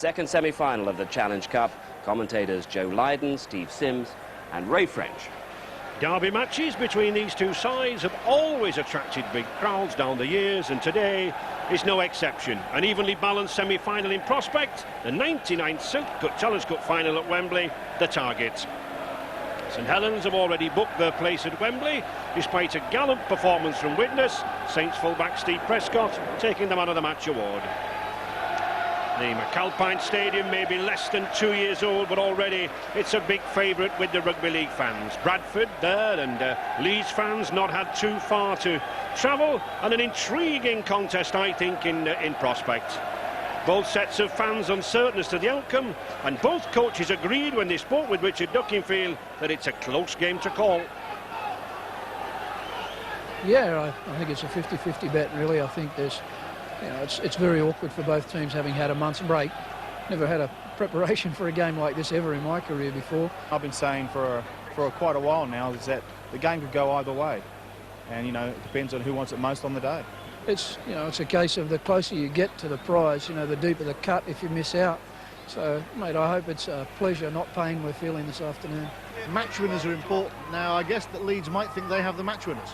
Second semi-final of the Challenge Cup. Commentators Joe Lydon, Steve Sims and Ray French. Derby matches between these two sides have always attracted big crowds down the years, and today is no exception. An evenly balanced semi-final in prospect, the 99th Silk Cut Challenge Cup final at Wembley, the target. St Helens have already booked their place at Wembley, despite a gallant performance from witness, Saints fullback Steve Prescott taking the Man of the Match award. The McAlpine Stadium may be less than 2 years old, but already it's a big favourite with the rugby league fans. Bradford there, and Leeds fans not had too far to travel, and an intriguing contest, I think, in prospect. Both sets of fans uncertain as to the outcome, and both coaches agreed when they spoke with Richard Duckingfield that it's a close game to call. Yeah, I think it's a 50-50 bet, really. I think there's, it's very awkward for both teams having had a month's break. Never had a preparation for a game like this ever in my career before. I've been saying for quite a while now is that the game could go either way, and it depends on who wants it most on the day. It's it's a case of the closer you get to the prize, the deeper the cut if you miss out. So, mate, I hope it's a pleasure, not pain, we're feeling this afternoon. Match winners are important. Now, I guess that Leeds might think they have the match winners.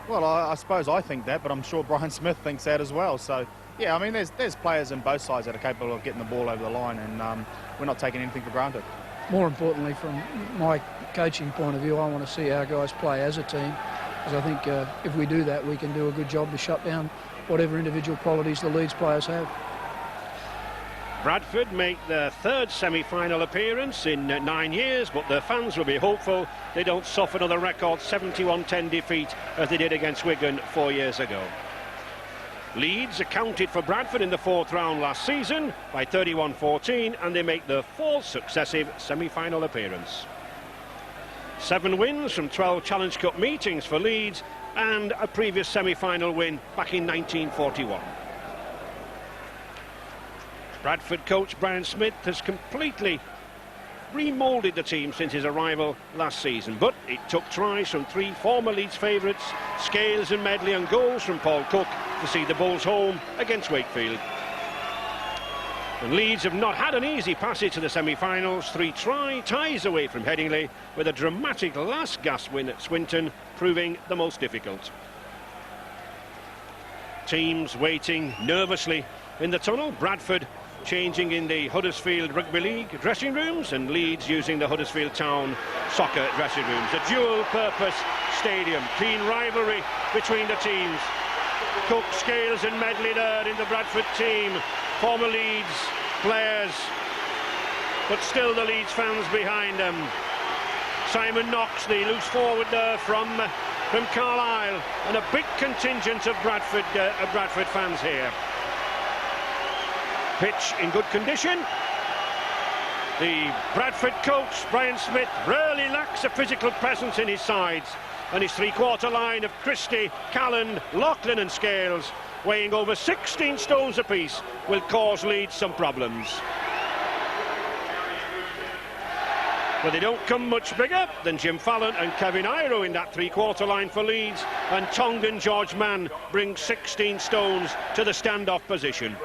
Well, I suppose I think that, but I'm sure Brian Smith thinks that as well. So, yeah, I mean, there's players on both sides that are capable of getting the ball over the line, and we're not taking anything for granted. More importantly, from my coaching point of view, I want to see our guys play as a team, because I think if we do that, we can do a good job to shut down whatever individual qualities the Leeds players have. Bradford make their third semi-final appearance in 9 years, but their fans will be hopeful they don't suffer another record 71-10 defeat as they did against Wigan 4 years ago. Leeds accounted for Bradford in the 4th round last season by 31-14, and they make their 4th successive semi-final appearance. 7 wins from 12 Challenge Cup meetings for Leeds, and a previous semi-final win back in 1941. Bradford coach Brian Smith has completely remoulded the team since his arrival last season, but it took tries from 3 former Leeds favourites, Scales and Medley, and goals from Paul Cook to see the Bulls home against Wakefield. And Leeds have not had an easy passage to the semi-finals. 3 ties away from Headingley, with a dramatic last-gasp win at Swinton proving the most difficult. Teams waiting nervously in the tunnel. Bradford changing in the Huddersfield Rugby League dressing rooms, and Leeds using the Huddersfield Town soccer dressing rooms. A dual-purpose stadium, keen rivalry between the teams. Cook, Scales and Medley there in the Bradford team, former Leeds players, but still the Leeds fans behind them. Simon Knox, the loose forward there from Carlisle, and a big contingent of Bradford fans here. Pitch in good condition. The Bradford coach, Brian Smith, rarely lacks a physical presence in his sides, and his three-quarter line of Christie, Callan, Loughlin and Scales, weighing over 16 stones apiece, will cause Leeds some problems. But they don't come much bigger than Jim Fallon and Kevin Iro in that three-quarter line for Leeds, and Tongan George Mann brings 16 stones to the standoff position.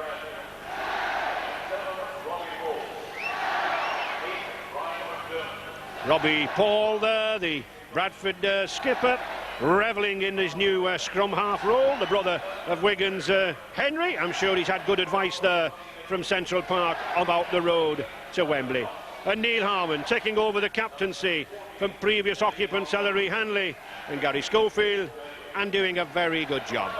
Robbie Paul there, the Bradford skipper, revelling in his new scrum half role, the brother of Wigan's Henry. I'm sure he's had good advice there from Central Park about the road to Wembley. And Neil Harmon taking over the captaincy from previous occupants Ellery Hanley and Gary Schofield, and doing a very good job.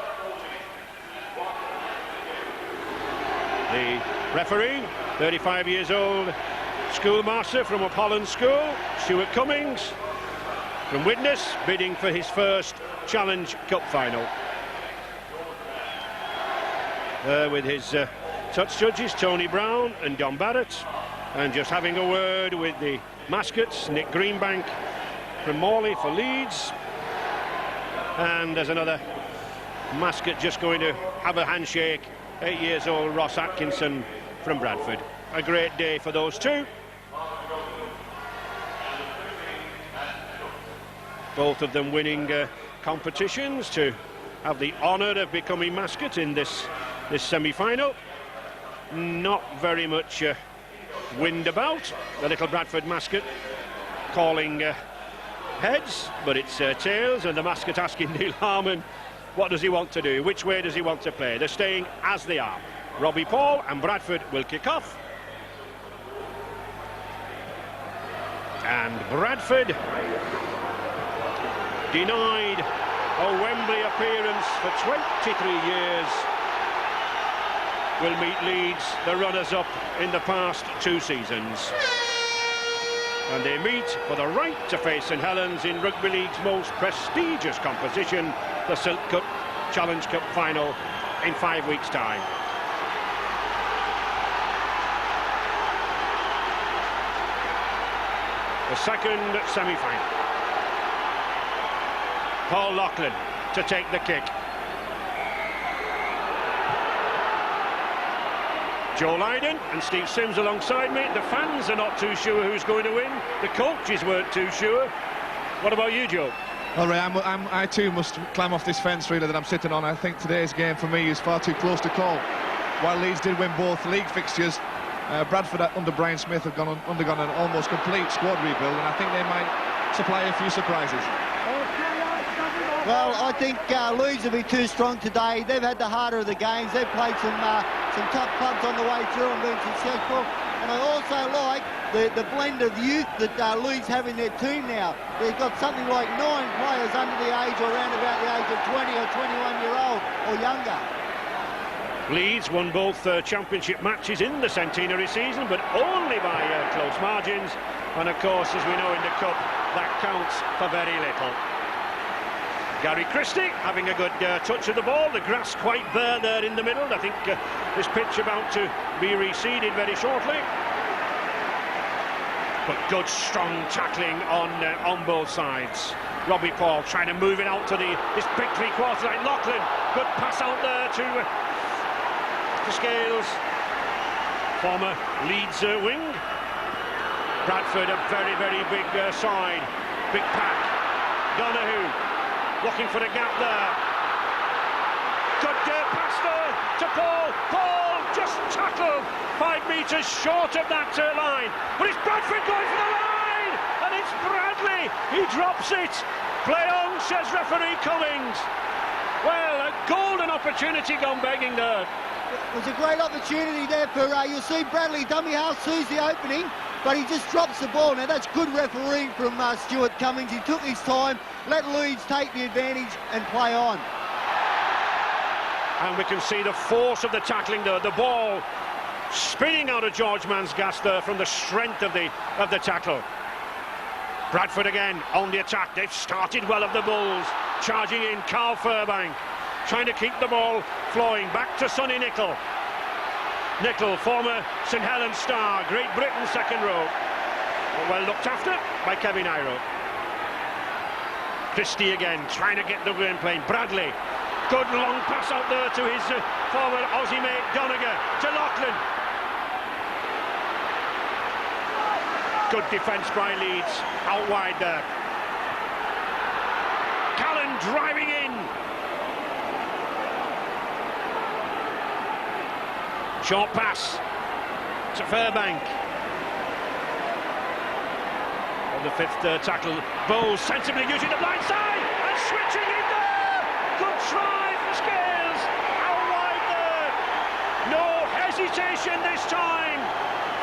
The referee, 35 years old, schoolmaster from Upholland School, Stuart Cummings, from Widnes, bidding for his first Challenge Cup final. With his touch judges, Tony Brown and Don Barrett, and just having a word with the mascots, Nick Greenbank from Morley for Leeds, and there's another mascot just going to have a handshake, 8 years old Ross Atkinson from Bradford. A great day for those two. Both of them winning competitions to have the honour of becoming mascot in this semi-final. not very much wind about. The little Bradford mascot calling heads, but it's tails, and the mascot asking Neil Harmon what does he want to do, which way does he want to play. They're staying as they are. Robbie Paul and Bradford will kick off. And Bradford denied a Wembley appearance for 23 years will meet Leeds, the runners-up in the past 2 seasons. And they meet for the right to face St Helens in Rugby League's most prestigious competition, the Silk Cup Challenge Cup final, in 5 weeks' time. The second semi-final. Paul Loughlin to take the kick. Joe Lydon and Steve Sims alongside me. The fans are not too sure who's going to win. The coaches weren't too sure. What about you, Joe? All right, I too must climb off this fence really that I'm sitting on. I think today's game for me is far too close to call. While Leeds did win both league fixtures, Bradford under Brian Smith have undergone an almost complete squad rebuild, and I think they might supply a few surprises. Well, I think Leeds will be too strong today. They've had the harder of the games. They've played some tough clubs on the way through and been successful. And I also like the blend of youth that Leeds have in their team now. They've got something like 9 players under the age or around about the age of 20 or 21-year-old or younger. Leeds won both championship matches in the centenary season, but only by close margins. And of course, as we know in the Cup, that counts for very little. Gary Christie having a good touch of the ball. The grass quite bare there in the middle. I think this pitch about to be reseeded very shortly. But good, strong tackling on both sides. Robbie Paul trying to move it out to this big three-quarter line. Loughlin, good pass out there to Scales, former Leeds wing. Bradford, a very, very big side. Big pack. Donahue looking for the gap there. Good pass there to Paul. Paul just tackled 5 metres short of that line. But it's Bradford going for the line! And it's Bradley. He drops it. Play on, says referee Cummings. Well, a golden opportunity gone begging there. It was a great opportunity there for, you'll see Bradley, dummy half, sees the opening, but he just drops the ball. Now that's good refereeing from Stuart Cummings. He took his time, let Leeds take the advantage and play on. And we can see the force of the tackling there, the ball spinning out of George Mann's gas there from the strength of the tackle. Bradford again on the attack. They've started well of the Bulls. Charging in, Carl Furbank, trying to keep the ball flowing. Back to Sonny Nicol. Nicol, former St Helens star, Great Britain second row. Well looked after by Kevin Iro. Christie again, trying to get the game playing. Bradley, good long pass out there to his former Aussie mate Doniger, to Loughlin. Good defence by Leeds, out wide there. Callan driving in. Short pass to Furbank. On the 5th tackle, Bowes sensibly using the blind side and switching in there. Good try for Scales. Out wide there. No hesitation this time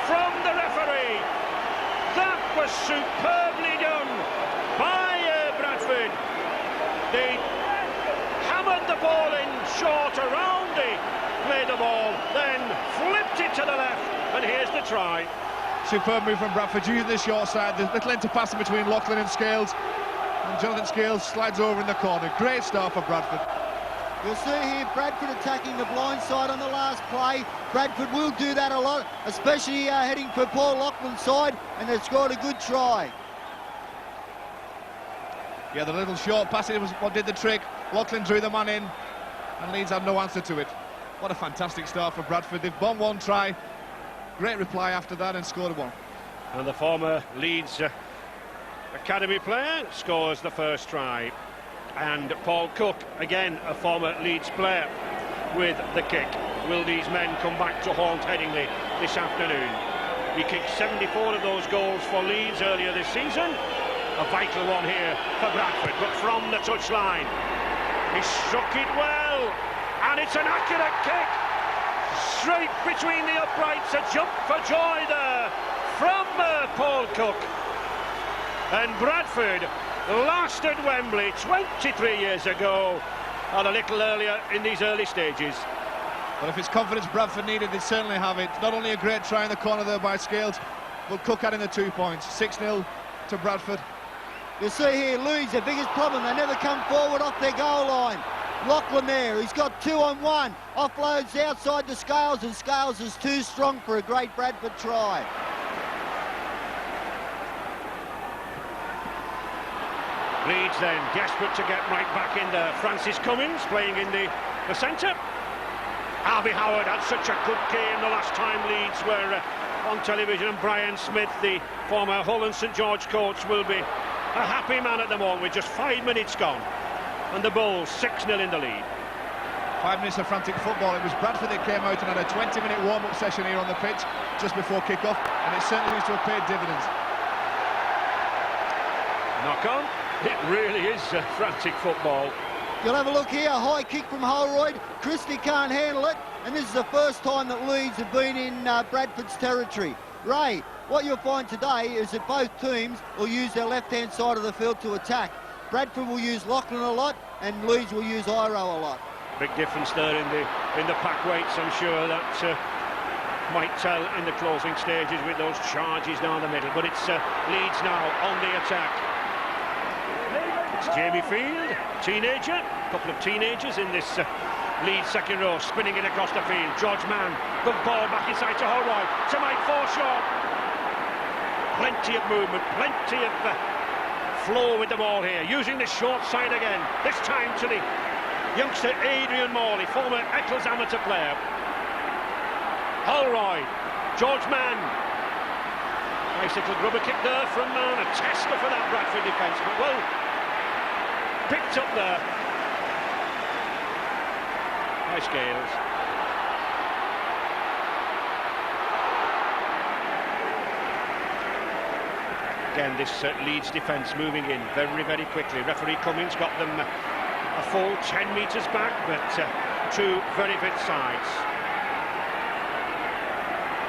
from the referee. That was superbly done by Bradford. They hammered the ball in short around played the ball, then flipped it to the left, and here's the try. Superb move from Bradford, using the short side. There's little interpassing between Loughlin and Scales, and Jonathan Scales slides over in the corner. Great start for Bradford. You'll see here Bradford attacking the blind side on the last play. Bradford will do that a lot, especially heading for Paul Loughlin's side, and they've scored a good try. Yeah, the little short pass was what did the trick. Loughlin drew the man in, and Leeds had no answer to it. What a fantastic start for Bradford. They've won 1 try. Great reply after that and scored 1. And the former Leeds academy player scores the first try. And Paul Cook, again a former Leeds player, with the kick. will these men come back to haunt Headingley this afternoon. He kicked 74 of those goals for Leeds earlier this season. A vital one here for Bradford, but from the touchline. He struck it well, and it's an accurate kick. Straight between the uprights, a jump for joy there from Paul Cook. And Bradford last at Wembley 23 years ago, and a little earlier in these early stages. Well, if it's confidence Bradford needed, they certainly have it. Not only a great try in the corner there by Scales, but Cook adding the 2 points. 6-0 to Bradford. You see here, Leeds, their biggest problem, they never come forward off their goal line. Lachlan there, he's got 2-on-1. Offloads outside to Scales, and Scales is too strong for a great Bradford try. Leeds then desperate to get right back in there. Francis Cummins playing in the centre. Harvey Howard had such a good game the last time Leeds were on television, and Brian Smith, the former Hull and St George coach, will be a happy man at the moment with just 5 minutes gone, and the Bulls 6-0 in the lead. 5 minutes of frantic football. It was Bradford that came out and had a 20-minute warm-up session here on the pitch just before kick-off, and it certainly seems to have paid dividends. Knock on. It really is frantic football. You'll have a look here, a high kick from Holroyd. Christie can't handle it, and this is the first time that Leeds have been in Bradford's territory. Ray, what you'll find today is that both teams will use their left-hand side of the field to attack. Bradford will use Lachlan a lot, and Leeds will use Iro a lot. Big difference there in the pack weights. I'm sure that might tell in the closing stages with those charges down the middle. But it's Leeds now on the attack. It's Jamie Field, teenager, a couple of teenagers in this Leeds second row, spinning it across the field. George Mann, good ball back inside to Holroyd, to Mike Forshaw. Plenty of movement, plenty of flow with the ball here, using the short side again, this time to the youngster Adrian Morley, former Eccles amateur player. Holroyd, George Mann. Nice little grubber kick there from Mann, a tester for that Bradford defence, but well picked up there by Scales. Again, this Leeds defence moving in very, very quickly. Referee Cummins got them a full 10 metres back, but two very fit sides.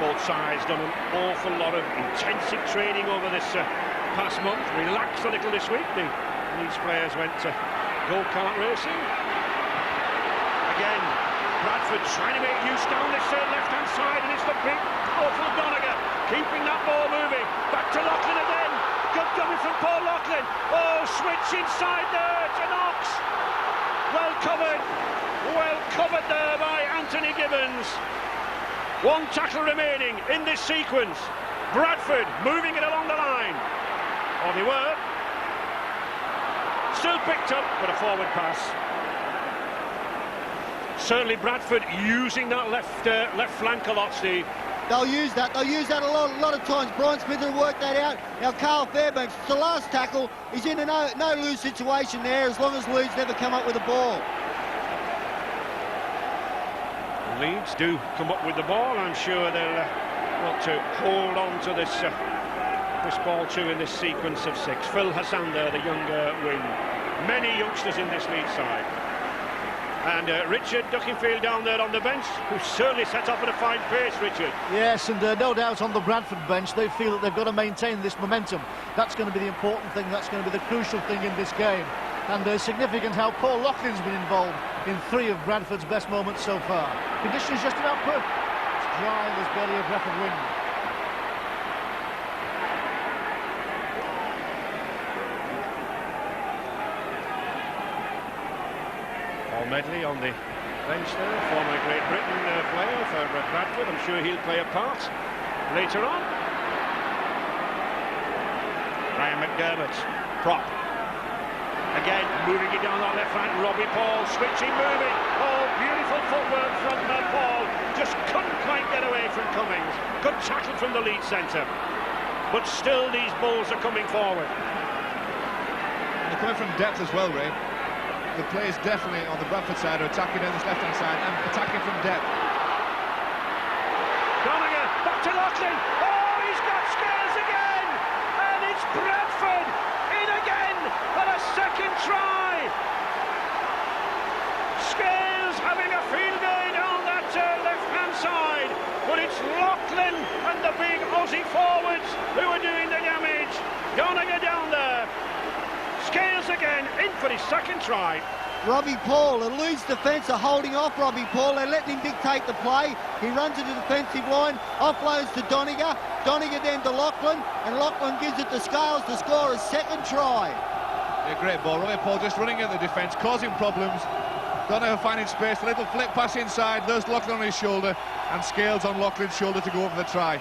Both sides done an awful lot of intensive training over this past month. Relaxed a little this week. These players went to go-kart racing. Again, Bradford trying to make use down this left-hand side, and it's the big, awful Gallagher keeping that ball moving. Back to Lachlan again. Good coming from Paul Lachlan. Oh, switch inside there to Knox. Well covered there by Anthony Gibbons. One tackle remaining in this sequence. Bradford moving it along the line. Or they were. Still picked up, but a forward pass. Certainly Bradford using that left flank a lot, Steve. They'll use that a lot of times. Brian Smith will work that out. Now Carl Fairbanks, the last tackle, he's in a no-lose situation there as long as Leeds never come up with the ball. Leeds do come up with the ball. I'm sure they'll want to hold on to this ball too in this sequence of 6. Phil Hassan there, the younger wing. Many youngsters in this Leeds side. And Richard Duckingfield down there on the bench, who certainly set off at a fine pace, Richard. Yes, and no doubt on the Bradford bench, they feel that they've got to maintain this momentum. That's going to be the important thing, that's going to be the crucial thing in this game. And significant how Paul Laughlin's been involved in 3 of Bradford's best moments so far. Conditions just about perfect. It's dry, there's barely a breath of wind. Paul Medley on the bench there, former Great Britain player for Bradford. I'm sure he'll play a part later on. Ryan McDermott, prop. Again, moving it down that left flank, Robbie Paul, switching, moving. Oh, beautiful footwork from Paul. Just couldn't quite get away from Cummings. Good tackle from the Leeds centre. But still, these Bulls are coming forward. They're coming from depth as well, Ray. The players definitely on the Bradford side are attacking down this left-hand side and attacking from depth. Laughlin and the big Aussie forwards who are doing the damage. Doniger down there. Scales again, in for his second try. Robbie Paul, the Leeds defence are holding off Robbie Paul. They're letting him dictate the play. He runs to the defensive line, offloads to Doniger. Doniger then to Laughlin, and Laughlin gives it to Scales to score his second try. Yeah, great ball. Robbie Paul just running at the defence, causing problems. Doniger finding space, a little flip pass inside. There's Laughlin on his shoulder, and Scales on Laughlin's shoulder to go over the try.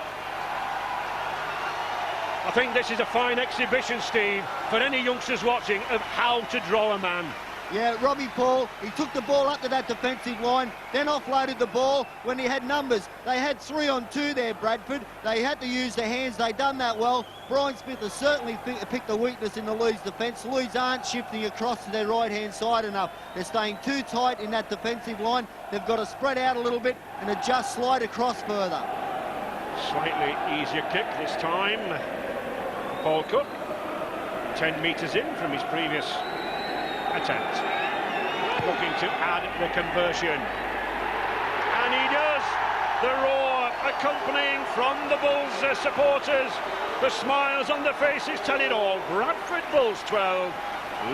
I think this is a fine exhibition, Steve, for any youngsters watching of how to draw a man. Yeah, Robbie Paul, he took the ball up to that defensive line, then offloaded the ball when he had numbers. They had 3-on-2 there, Bradford. They had to use their hands. They done that well. Brian Smith has certainly picked the weakness in the Leeds defence. Leeds aren't shifting across to their right-hand side enough. They're staying too tight in that defensive line. They've got to spread out a little bit and adjust, slide across further. Slightly easier kick this time. Paul Cook, 10 metres in from his previous attempt, looking to add the conversion, and he does. The roar accompanying from the Bulls supporters, the smiles on the faces tell it all. Bradford Bulls 12,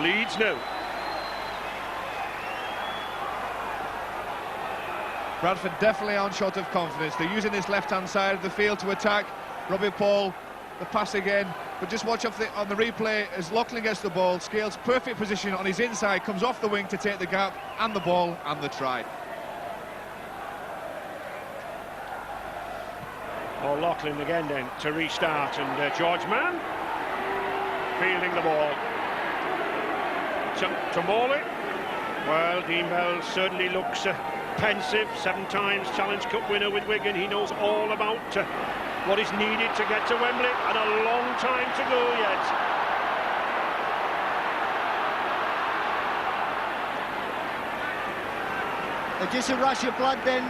Leeds nil. Bradford definitely on shot of confidence. They're using this left-hand side of the field to attack. Robbie Paul, the pass again, but just watch on the replay as Laughlin gets the ball. Scales perfect position on his inside, comes off the wing to take the gap and the ball and the try. Paul Laughlin again then to restart, and George Mann fielding the ball to Morley. Well, Dean Bell certainly looks pensive. 7 times Challenge Cup winner with Wigan. He knows all about what is needed to get to Wembley, and a long time to go yet. Just a rush of blood then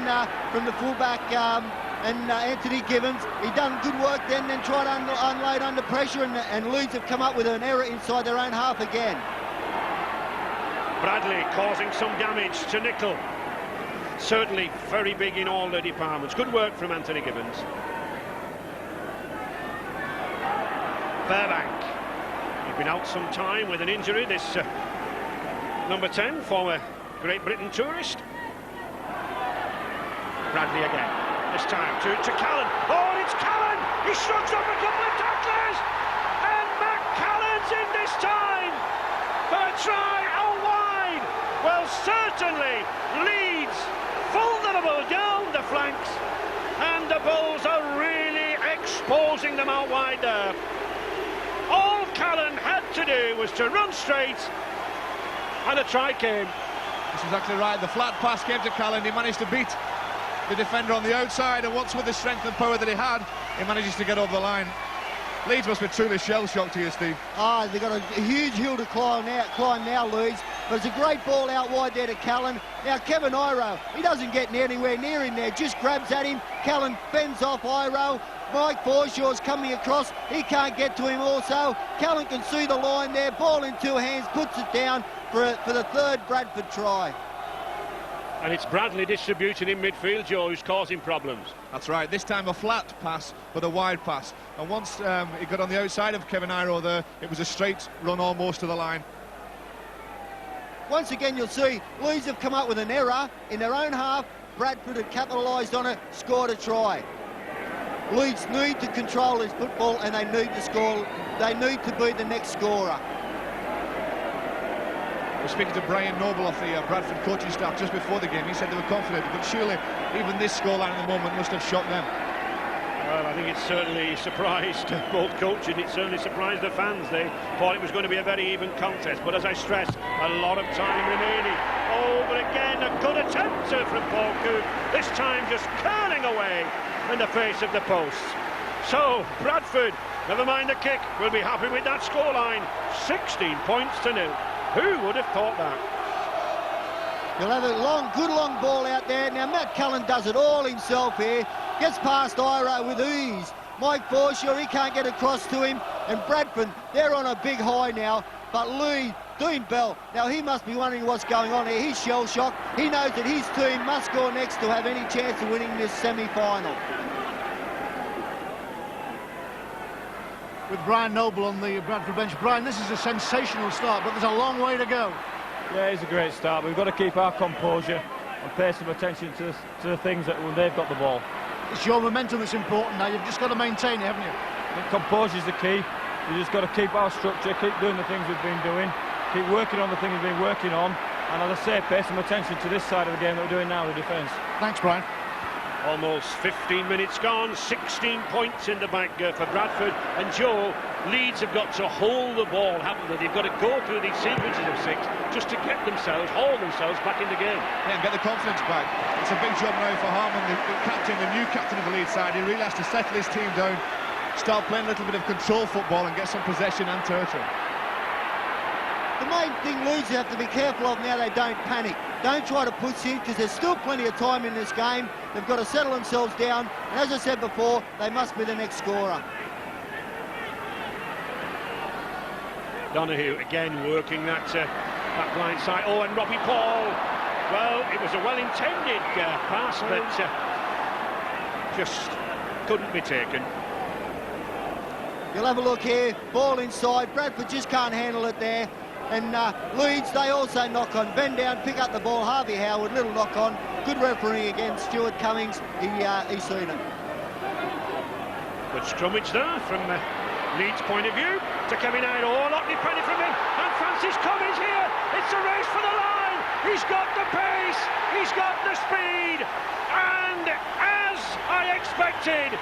from the fullback and Anthony Gibbons. He done good work then tried to unload under pressure, and Leeds have come up with an error inside their own half again. Bradley causing some damage to Nickel. Certainly very big in all the departments. Good work from Anthony Gibbons. Fairbank, he's been out some time with an injury, this number 10, former Great Britain tourist. Bradley again, this time to Callan. Oh, and it's Callan! He shrugs off a couple of tacklers, and Matt Callan's in this time for a try out wide. Well, certainly Leeds vulnerable down the flanks, and the Bulls are really exposing them out wide there. All Callan had to do was to run straight, and a try came. That's exactly right. The flat pass came to Callan. He managed to beat the defender on the outside, and once with the strength and power that he had, he manages to get over the line. Leeds must be truly shell-shocked here, Steve. They've got a huge hill to climb now, Leeds. But it's a great ball out wide there to Callan. Now, Kevin Iro, he doesn't get anywhere near him there, just grabs at him. Callan fends off Iro. Mike Forshaw's coming across. He can't get to him also. Callan can see the line there. Ball in 2 hands, puts it down for the 3rd Bradford try. And it's Bradley distributing in midfield, Joe, who's causing problems. That's right, this time a flat pass, but a wide pass. And once he got on the outside of Kevin Iro there, it was a straight run almost to the line. Once again, you'll see Leeds have come up with an error in their own half. Bradford have capitalised on it, scored a try. Leeds need to control this football, and they need to score. They need to be the next scorer. We're speaking to Brian Noble of the Bradford coaching staff just before the game. He said they were confident, but surely even this scoreline at the moment must have shocked them. Well, I think it certainly surprised both coaches. It certainly surprised the fans. They thought it was going to be a very even contest, but as I stressed, a lot of time remaining. Oh, but again, a good attempt from Paul Cook, this time just curling away in the face of the posts. So, Bradford, never mind the kick, will be happy with that scoreline. 16 points to 0. Who would have thought that? You'll have a good long ball out there. Now, Matt Cullen does it all himself here. Gets past Iro with ease. Mike Forshaw, he can't get across to him. And Bradford, they're on a big high now. But Dean Bell, now he must be wondering what's going on here. He's shell-shocked. He knows that his team must score next to have any chance of winning this semi-final. with Brian Noble on the Bradford bench. Brian, this is a sensational start, but there's a long way to go. Yeah, it's a great start. We've got to keep our composure and pay some attention to the things that when they've got the ball. It's your momentum that's important now. You've just got to maintain it, haven't you? I think composure is the key. We've just got to keep our structure, keep doing the things we've been doing, keep working on the things we've been working on, and as I say, pay some attention to this side of the game that we're doing now, the defence. Thanks, Brian. Almost 15 minutes gone, 16 points in the bank for Bradford. And Joe, Leeds have got to hold the ball, haven't they? They've got to go through these sequences of 6 just to get themselves, haul themselves back in the game. Yeah, and get the confidence back. It's a big job now for Harmon, the captain, the new captain of the Leeds side. He really has to settle his team down, start playing a little bit of control football and get some possession and territory. The main thing Leeds have to be careful of now, they don't panic. Don't try to push in, because there's still plenty of time in this game. They've got to settle themselves down, and as I said before, they must be the next scorer. Donahue again working that blind side. Oh, and Robbie Paul. Well, it was a well-intended pass, but just couldn't be taken. You'll have a look here, ball inside. Bradford just can't handle it there. And Leeds, they also knock on. Bend down, pick up the ball. Harvey Howard, little knock on. Good refereeing again. Stuart Cummings, he's seen it. Good scrummage there from Leeds' point of view. To Kevin Ido. Oh, not dependent from him. And Francis Cummings here. It's a race for the line. He's got the pace. He's got the speed. And as I expected,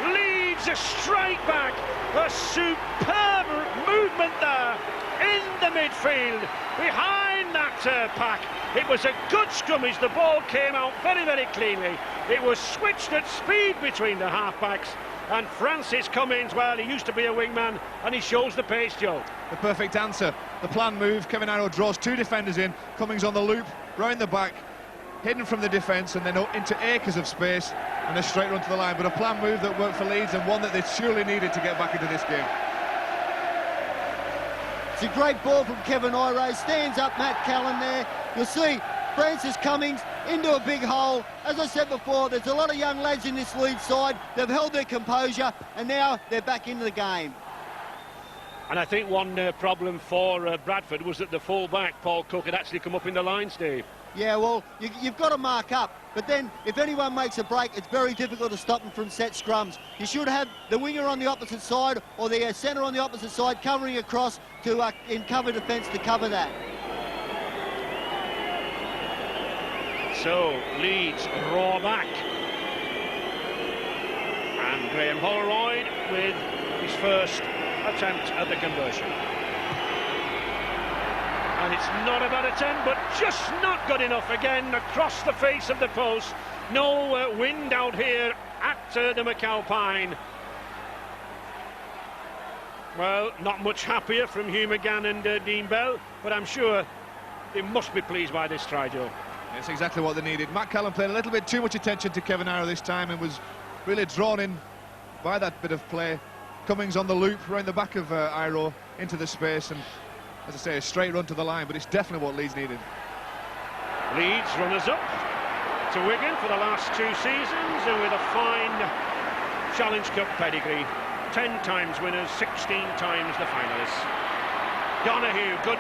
Leeds a strike back. A superb movement there in the midfield, behind that pack. It was a good scrummage. The ball came out very, very cleanly. It was switched at speed between the half-backs. And Francis Cummings, well, he used to be a wingman, and he shows the pace, Joe. The perfect answer. The planned move. Kevin Ido draws 2 defenders in. Cummings on the loop, round the back, hidden from the defence, and then into acres of space, and a straight run to the line. But a planned move that worked for Leeds, and one that they surely needed to get back into this game. It's a great ball from Kevin Ido. Stands up Matt Callan there. You'll see Francis Cummings into a big hole. As I said before, there's a lot of young lads in this Leeds side. They've held their composure, and now they're back into the game. And I think one problem for Bradford was that the full-back, Paul Cook, had actually come up in the line, Steve. Yeah, well, you've got to mark up. But then, if anyone makes a break, it's very difficult to stop them from set scrums. You should have the winger on the opposite side or the centre on the opposite side covering across to in cover defence to cover that. So, Leeds roar back. And Graham Holroyd with his first attempt at the conversion. And it's not a bad attempt, but just not good enough again across the face of the post. No wind out here at the McAlpine. Well, not much happier from Hugh McGann and Dean Bell, but I'm sure they must be pleased by this try, Joe. That's exactly what they needed. Matt Callan played a little bit too much attention to Kevin Ido this time and was really drawn in by that bit of play. Cummings on the loop, round the back of Ido into the space, and as I say, a straight run to the line, but it's definitely what Leeds needed. Leeds runners-up to Wigan for the last 2 seasons, and with a fine Challenge Cup pedigree. 10 times winners, 16 times the finalists. Donahue, good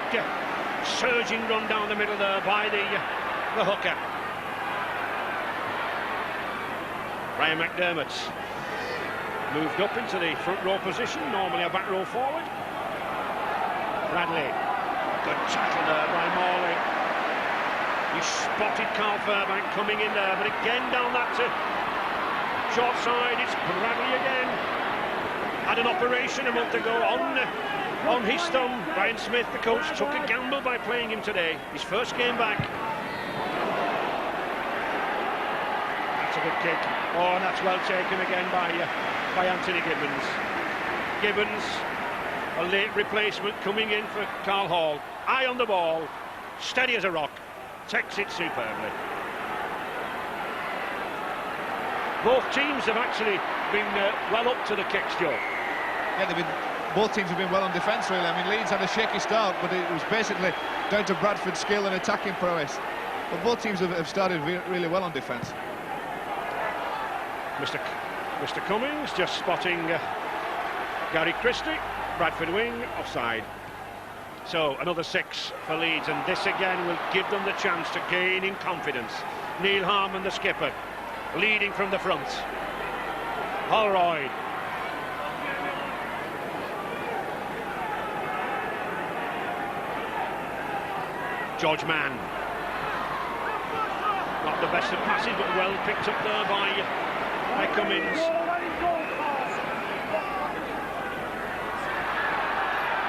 surging run down the middle there by the hooker. Ryan McDermott moved up into the front row position, normally a back row forward. Bradley, good tackle there by Morley. He spotted Carl Fairbank coming in there, but again down that short side, it's Bradley again. Had an operation a month ago on his thumb. Brian Smith, the coach, took a gamble by playing him today. His first game back. That's a good kick. Oh, and that's well taken again by Anthony Gibbons. Gibbons, a late replacement coming in for Carl Hall. Eye on the ball, steady as a rock, takes it superbly. Both teams have actually been well up to the kicks, Joe. Yeah, both teams have been well on defence, really. I mean, Leeds had a shaky start, but it was basically down to Bradford's skill and attacking prowess. But both teams have started really well on defence. Mr. Cummings just spotting Gary Christie, Bradford wing, offside. So another 6 for Leeds, and this again will give them the chance to gain in confidence. Neil Harmon, the skipper, leading from the front. Holroyd. George Mann. Not the best of passes, but well picked up there by Cummins.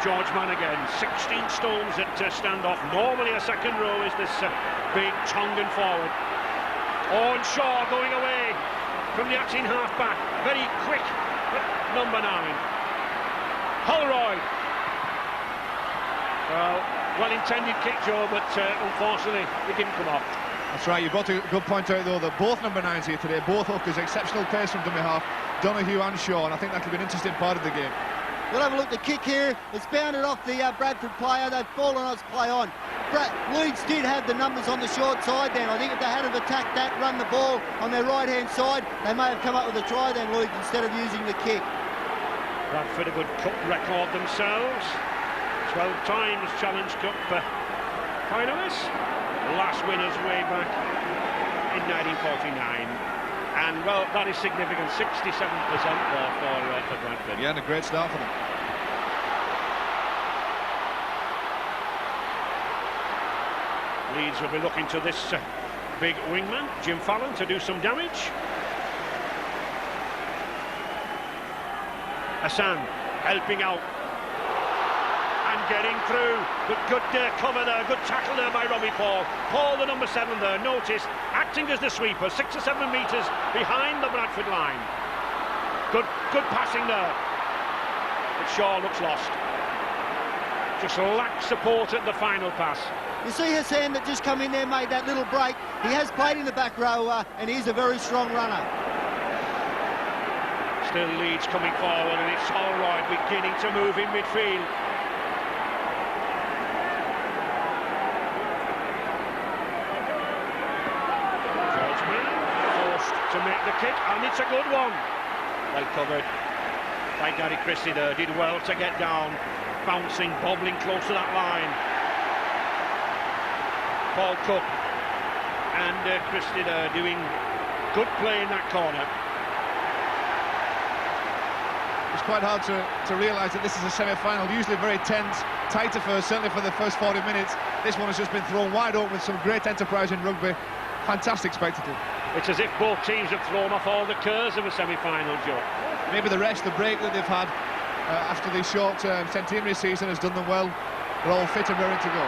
George Mann again, 16 stones at standoff. Normally a second row is this big Tongan forward. Owen Shaw going away from the acting half-back. Very quick, number 9. Holroyd. Well-intended kick, Joe, but unfortunately it didn't come off. That's right, you brought a good point out though, that both number 9s here today, both hookers, exceptional pace from dummy half, Donoghue and Shaw, and I think that could be an interesting part of the game. We'll have a look at the kick here. It's bounded off the Bradford player. They've fallen on its play on. Leeds did have the numbers on the short side then. I think if they had attacked that, run the ball on their right-hand side, they may have come up with a try then, Leeds, instead of using the kick. Bradford a good cup record themselves. 12 times Challenge Cup finalists. Last winners way back in 1949. And, well, that is significant. 67% there for Bradford. Yeah, and a great start for them. Leeds will be looking to this big wingman, Jim Fallon, to do some damage. Hassan helping out and getting through, but good cover there, good tackle there by Robbie Paul. Paul, the number 7 there, notice, acting as the sweeper, 6 or 7 metres behind the Bradford line. Good passing there, but Shaw looks lost. Just lacks support at the final pass. You see Hassan that just come in there, made that little break. He has played in the back row, and he's a very strong runner. Still Leeds coming forward, and it's Holroyd beginning to move in midfield. George Mann forced to make the kick, and it's a good one. Well covered by Gary Christie there, did well to get down, bouncing, bobbling close to that line. Paul Cook and Christie there doing good play in that corner. It's quite hard to realise that this is a semi-final, usually very tense, tight affair, certainly for the first 40 minutes. This one has just been thrown wide open with some great enterprise in rugby. Fantastic spectacle. It's as if both teams have thrown off all the curves of a semi-final, Joe. Maybe the rest, the break that they've had after the short centenary season has done them well. They're all fit and ready to go.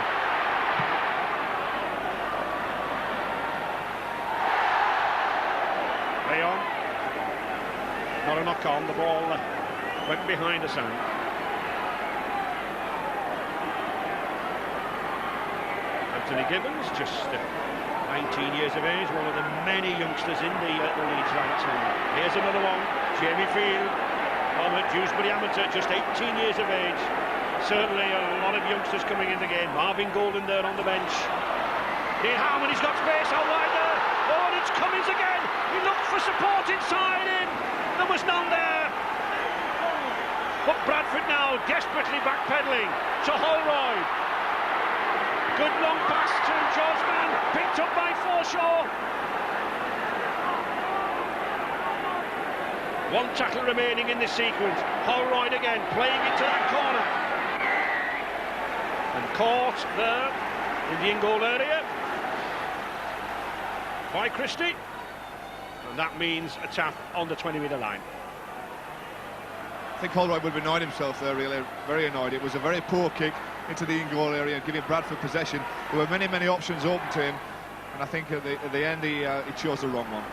Leon, not a knock on, the ball went behind Hassan. Anthony Gibbons, just 19 years of age, one of the many youngsters in the Leeds ranks. Here's another one, Jamie Field, former Dewsbury amateur, just 18 years of age. Certainly a lot of youngsters coming in the game. Marvin Golden there on the bench. Neil Harmon, he's got space out wide there. Oh, and it's Cummins again. He looked for support inside in. There was none there. But Bradford now desperately backpedaling to Holroyd. Good long pass to George Mann, picked up by Forshaw. One tackle remaining in this sequence. Holroyd again, playing it to that corner. And caught there in the in-goal area by Christie. And that means a tap on the 20-metre line. I think Holroyd would have annoyed himself there, really, very annoyed. It was a very poor kick into the in-goal area, giving Bradford possession. There were many options open to him, and I think at the end he chose the wrong one.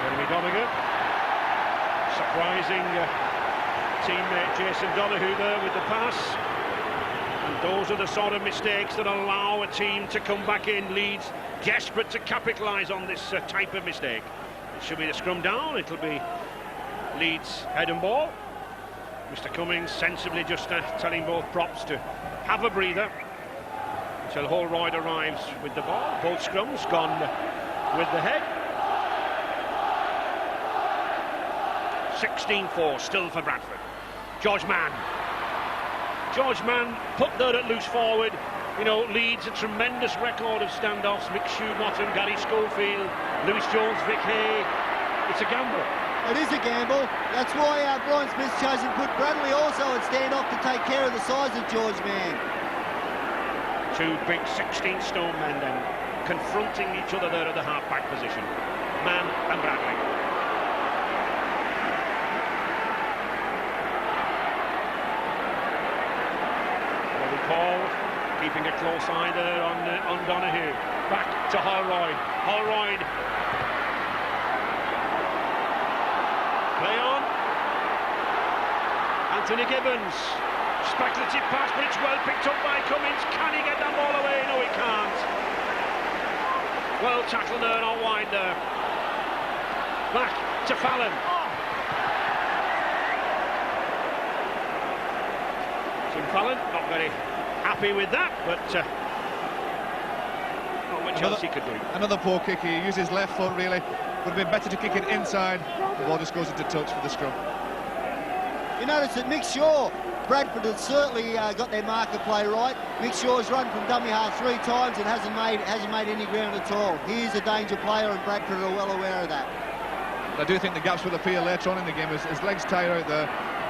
Jeremy Donegan, surprising teammate Jason Donoghue there with the pass. And those are the sort of mistakes that allow a team to come back in. Leeds desperate to capitalise on this type of mistake. It should be the scrum down. It'll be Leeds head and ball. Mr. Cummings sensibly just telling both props to have a breather. till Holroyd arrives with the ball. Both scrums gone with the head. 16-4 still for Bradford. George Mann put there at loose forward. You know, Leeds, a tremendous record of standoffs. Mick Shoemotton, Gary Schofield, Lewis Jones, Vic Hay. It's a gamble. It is a gamble. That's why Brian Smith's chosen to put Bradley also at stand-off to take care of the size of George Mann. Two big 16-stone men then confronting each other there at the half-back position. Mann and Bradley. Bobby Paul keeping a close eye there on Donahue. Back to Holroyd. Holroyd. Play on. Anthony Gibbons. Speculative pass, but it's well picked up by Cummins. Can he get that ball away? No, he can't. Well tackled there, not wide there. Back to Fallon. Tim Fallon, not very happy with that, but not much else he could do. Another poor kick. He used his left foot, really. Would have been better to kick it inside. The ball just goes into touch for the scrum. You notice that Mick Shaw, Bradford has certainly got their marker play right. Mick Shaw's run from dummy half 3 times and hasn't made any ground at all. He is a danger player, and Bradford are well aware of that. I do think the gaps will appear later on in the game. His legs tire out there.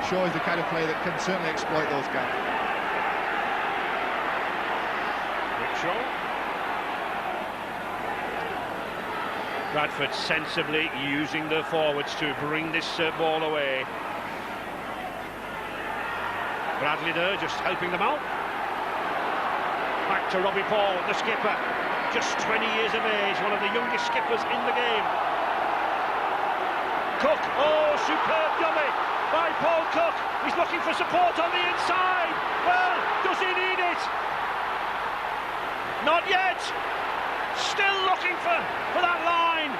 Shaw is the kind of player that can certainly exploit those gaps. Mick Shaw. Bradford sensibly using the forwards to bring this ball away. Bradley there, just helping them out. Back to Robbie Paul, the skipper. Just 20 years of age, one of the youngest skippers in the game. Cook, oh, superb dummy by Paul Cook. He's looking for support on the inside. Well, does he need it? Not yet. Still looking for that line.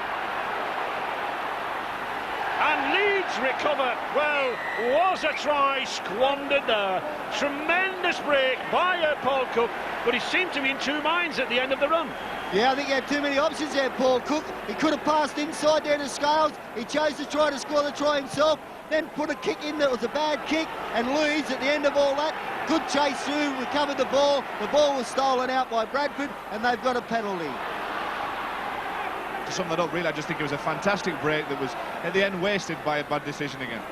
And Leeds recover. Well, was a try squandered there. Tremendous break by Paul Cook, but he seemed to be in 2 minds at the end of the run. Yeah, I think he had too many options there, Paul Cook. He could have passed inside there to Scales. He chose to try to score the try himself, then put a kick in that was a bad kick, and Leeds, at the end of all that, good chase through, recovered the ball. The ball was stolen out by Bradford, and they've got a penalty. To sum that up, really, I just think it was a fantastic break that was, at the end, wasted by a bad decision again.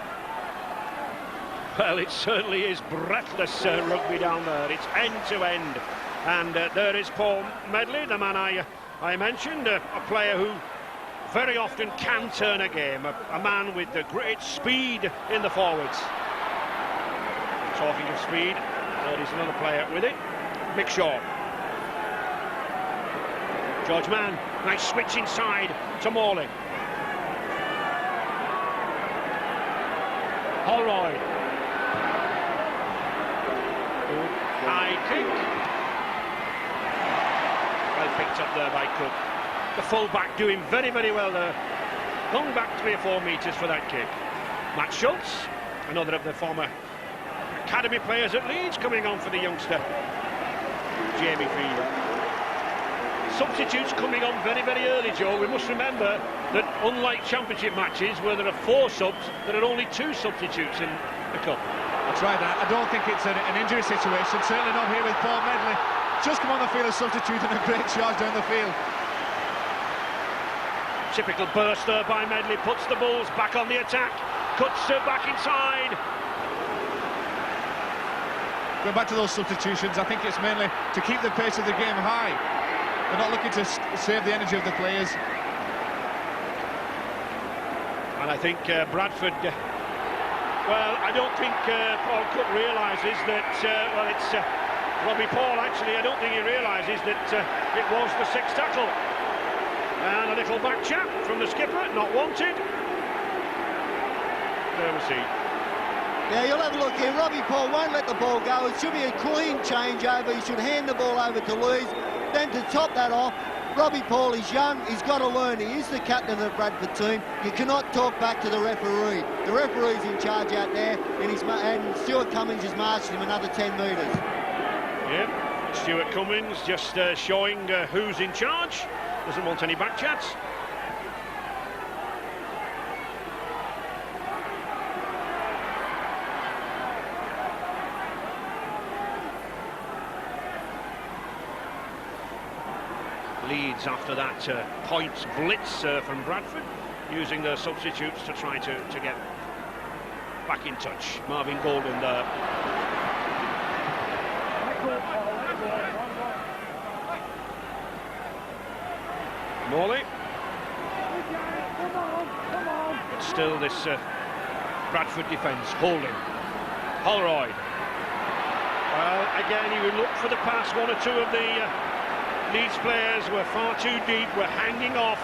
Well, it certainly is breathless rugby down there. It's end-to-end. And there is Paul Medley, the man I mentioned, a player who very often can turn a game, a man with great speed in the forwards. Talking of speed, there is another player with it, Mick Shaw. George Mann, nice switch inside to Morley. Holroyd. High kick. Well picked up there by Cook. The full-back doing very, very well there. Gone back 3 or 4 metres for that kick. Matt Schultz, another of the former academy players at Leeds, coming on for the youngster Jamie Field. Substitutes coming on very, very early, Joe. We must remember that unlike championship matches where there are 4 subs, there are only 2 substitutes in the cup. That's right. I don't think it's an injury situation, certainly not here with Paul Medley. Just come on the field as substitute and a great charge down the field. Typical burst there by Medley, puts the Bulls back on the attack, cuts back inside. Going back to those substitutions, I think it's mainly to keep the pace of the game high. They're not looking to save the energy of the players. And I think Bradford, well, I don't think Paul Cook realises that, well, it's Robbie Paul, actually. I don't think he realises that it was the 6th tackle. And a little back chat from the skipper, not wanted. There we see. Yeah, you'll have a look here. Robbie Paul won't let the ball go. It should be a clean changeover. He should hand the ball over to Leeds. Then to top that off, Robbie Paul is young. He's got to learn. He is the captain of the Bradford team. You cannot talk back to the referee. The referee's in charge out there, and Stuart Cummins has marched him another 10 metres. Yeah, Stuart Cummins just showing who's in charge. Doesn't want any back chats. Leeds after that points blitz from Bradford, using their substitutes to try to get back in touch. Marvin Golden there. Morley. But still this Bradford defence holding. Holroyd. Well, again, he would look for the pass. One or two of the Leeds players were far too deep, were hanging off.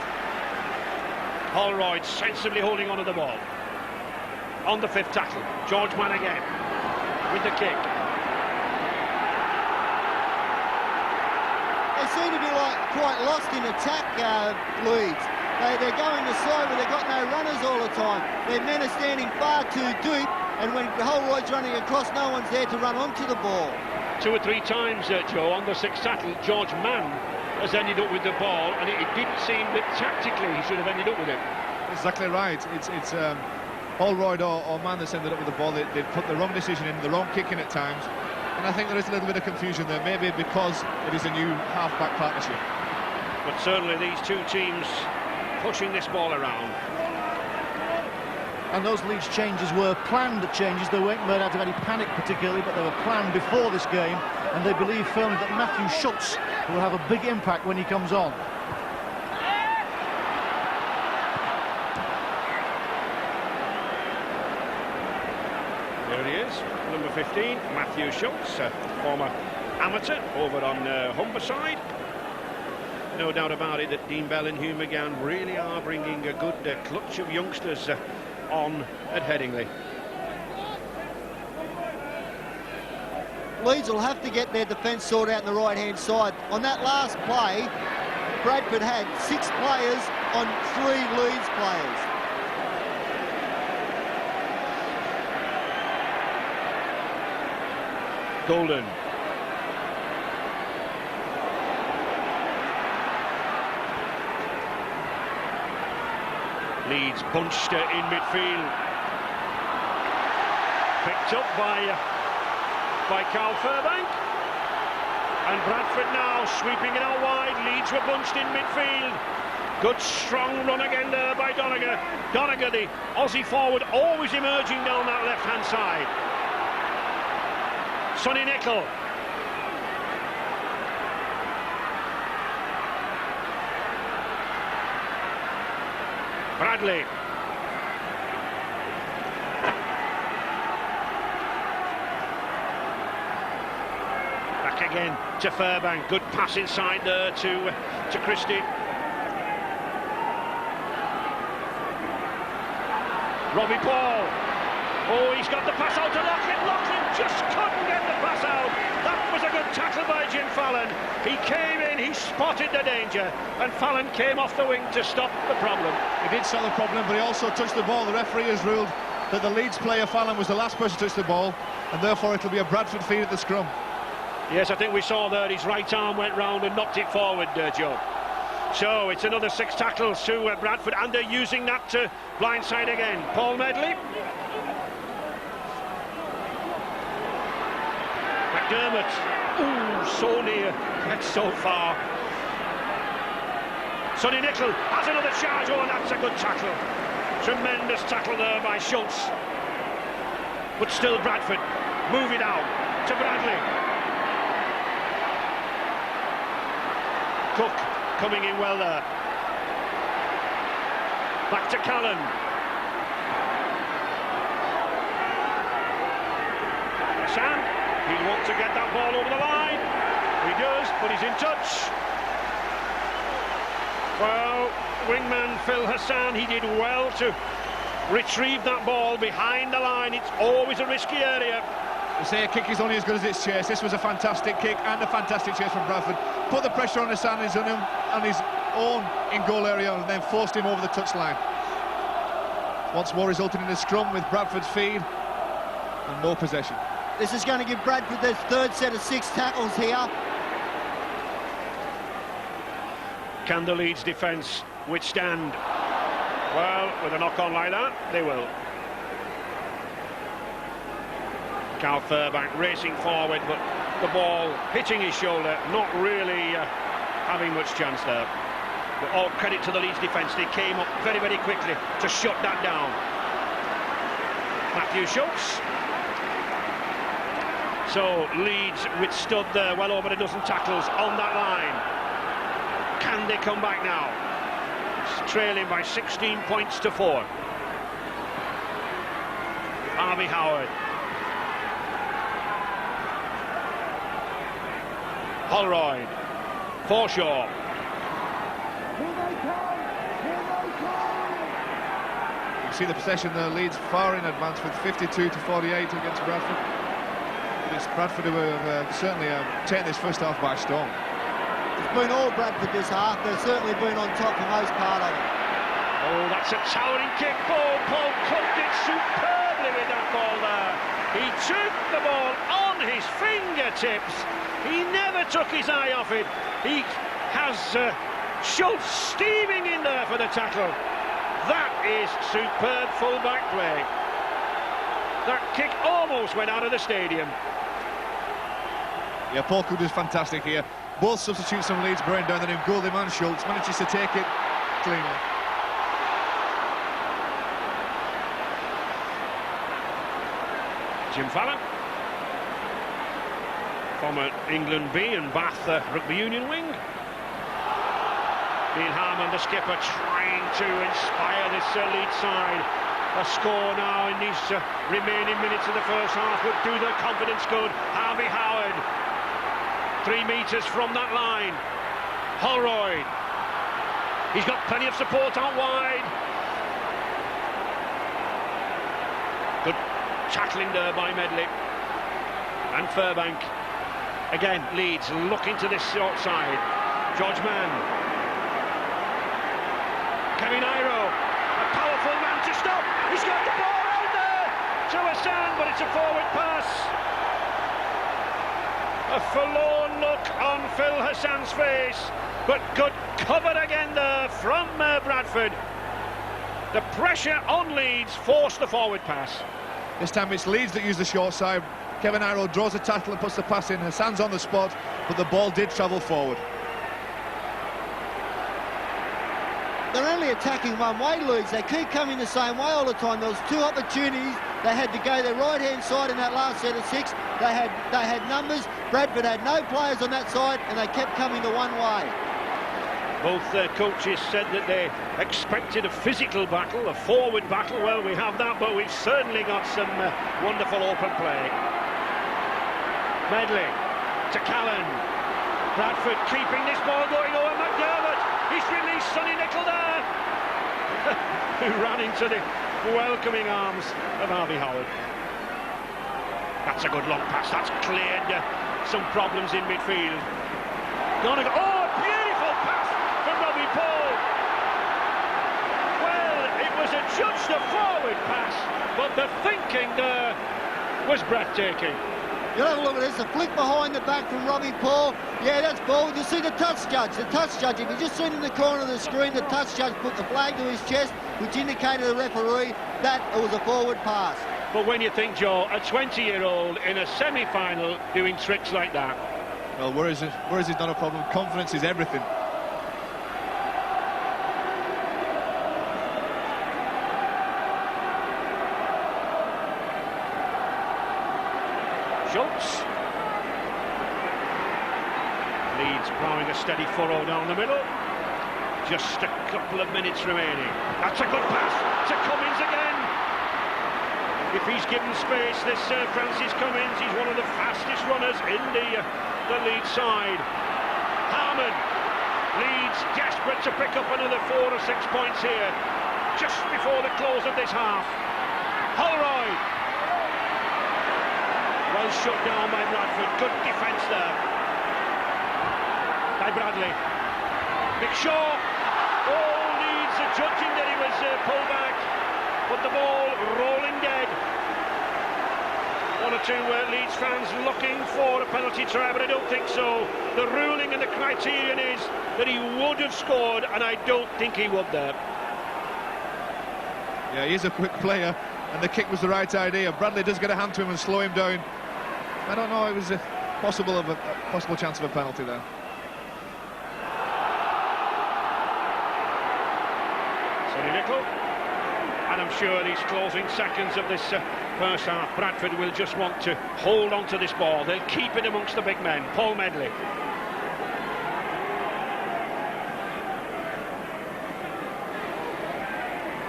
Holroyd sensibly holding onto the ball. On the fifth tackle, George Mann again with the kick. They seem to be quite lost in attack, Leeds. They're going to slow, but they've got no runners all the time. Their men are standing far too deep, and when Holroyd's running across, no one's there to run onto the ball. Two or three times, Joe, on the sixth tackle, George Mann has ended up with the ball, and it didn't seem that tactically he should have ended up with it. Exactly right. It's Holroyd or Mann that's ended up with the ball. They've put the wrong decision in, the wrong kick in at times, and I think there is a little bit of confusion there, maybe because it is a new half-back partnership. But certainly these two teams pushing this ball around. And those Leeds changes were planned changes. They weren't made out of any panic particularly, but they were planned before this game, and they believe firmly that Matthew Schultz will have a big impact when he comes on. There he is, number 15, Matthew Schultz, former amateur over on Humberside. No doubt about it that Dean Bell and Hugh McGann really are bringing a good clutch of youngsters on at Headingley. Leeds will have to get their defence sorted out on the right-hand side. On that last play, Bradford had 6 players on 3 Leeds players. Golden. Leeds bunched in midfield. Picked up by Carl Furbank. And Bradford now sweeping it out wide. Leeds were bunched in midfield. Good strong run again there by Doniger. Doniger, the Aussie forward, always emerging down that left-hand side. Sonny Nicol. Bradley. Back again to Furbank. Good pass inside there to Christie. Robbie Paul. Oh, he's got the pass out to Loughlin. Loughlin just couldn't get the pass out. That was a good tackle by Jim Fallon. He came in, he spotted the danger, and Fallon came off the wing to stop the problem. He did stop the problem, but he also touched the ball. The referee has ruled that the Leeds player, Fallon, was the last person to touch the ball, and therefore it'll be a Bradford feed at the scrum. Yes, I think we saw there his right arm went round and knocked it forward, Joe. So it's another 6 tackles to Bradford, and they're using that to blindside again. Paul Medley. McDermott. Ooh, so near, yet so far. Sonny Nicol has another charge. Oh, and that's a good tackle. Tremendous tackle there by Schultz. But still Bradford move it out to Bradley. Cook coming in well there. Back to Callan. Hassan, he'll want to get that ball over the line. He does, but he's in touch. Well, wingman Phil Hassan, he did well to retrieve that ball behind the line. It's always a risky area. They say a kick is only as good as its chase. This was a fantastic kick and a fantastic chase from Bradford. Put the pressure on Hassan on his own in-goal area and then forced him over the touchline. Once more resulting in a scrum with Bradford's feed and more possession. This is going to give Bradford their 3rd set of 6 tackles here. Can the Leeds defence withstand? Well, with a knock-on like that, they will. Cal Furbank racing forward, but the ball hitting his shoulder, not really having much chance there. But all credit to the Leeds defence, they came up very, very quickly to shut that down. Matthew Schultz. So Leeds withstood well over a dozen tackles on that line. Can they come back now? It's trailing by 16 points to 4. Harvey Howard. Holroyd. Forshaw. You see the possession there, Leeds far in advance with 52 to 48 against Bradford. It's Bradford who have certainly taken this first half by storm. It's been all Bradford this half. They've certainly been on top for most part of it. Oh, that's a towering kick. Paul clubbed it superbly with that ball there. He took the ball on his fingertips. He never took his eye off it. He has Schultz steaming in there for the tackle. That is superb full-back play. That kick almost went out of the stadium. Yeah, Paul Cook is fantastic here. Both substitutes from Leeds bring down the new goalie man. Schultz manages to take it cleanly. Jim Fallon, former England B and Bath rugby union wing. Dean Harmon, the skipper, trying to inspire this Leeds side. A score now in these remaining minutes of the first half would do their confidence good. Harvey Howard, 3 metres from that line. Holroyd, he's got plenty of support out wide. Good tackling there by Medley. And Furbank. Again, Leeds looking to this short side. George Mann. Kevin Iro, a powerful man to stop. He's got the ball out there to Hassan, but it's a forward pass. A forlorn look on Phil Hassan's face, but good cover again there from Bradford. The pressure on Leeds forced the forward pass. This time it's Leeds that use the short side. Kevin Iro draws a tackle and puts the pass in. Hassan's on the spot, but the ball did travel forward. They're only attacking one way, Leeds. They keep coming the same way all the time. There was 2 opportunities. They had to go their right-hand side in that last set of 6. They had numbers. Bradford had no players on that side, and they kept coming the one way. Both coaches said that they expected a physical battle, a forward battle. Well, we have that, but we've certainly got some wonderful open play. Medley to Callan. Bradford keeping this ball going over McDermott. He's released Sonny Nicol there, who ran into the welcoming arms of Harvey Howard. That's a good long pass. That's cleared some problems in midfield. Gonna go. Oh, beautiful pass from Robbie Paul. Well, it was adjudged a forward pass, but the thinking there was breathtaking. You have a look at this, a flick behind the back from Robbie Paul. Yeah, that's ball. You see the touch judge. The touch judge, if you just seen in the corner of the screen, the touch judge put the flag to his chest, which indicated the referee that it was a forward pass. But when you think, Joe, a 20-year-old in a semi-final doing tricks like that. Well, where is it not a problem? Confidence is everything. Schultz. Leeds ploughing a steady furrow down the middle. Just a couple of minutes remaining. That's a good pass to Cummins again. If he's given space, this Francis Cummins, he's one of the fastest runners in the Leeds side. Harmon. Leeds desperate to pick up another 4 or 6 points here, just before the close of this half. Holroyd. Well shut down by Bradford. Good defence there by Bradley. McShaw. Oh, Leeds are judging that he was pulled back, but the ball rolling dead. one or two Leeds fans looking for a penalty try, but I don't think so. The ruling and the criterion is that he would have scored, and I don't think he would there. Yeah, he's a quick player, and the kick was the right idea. Bradley does get a hand to him and slow him down. I don't know, it was a possible chance of a penalty there. Sonny Little, and I'm sure these closing seconds of this first half, Bradford will just want to hold on to this ball. They'll keep it amongst the big men. Paul Medley.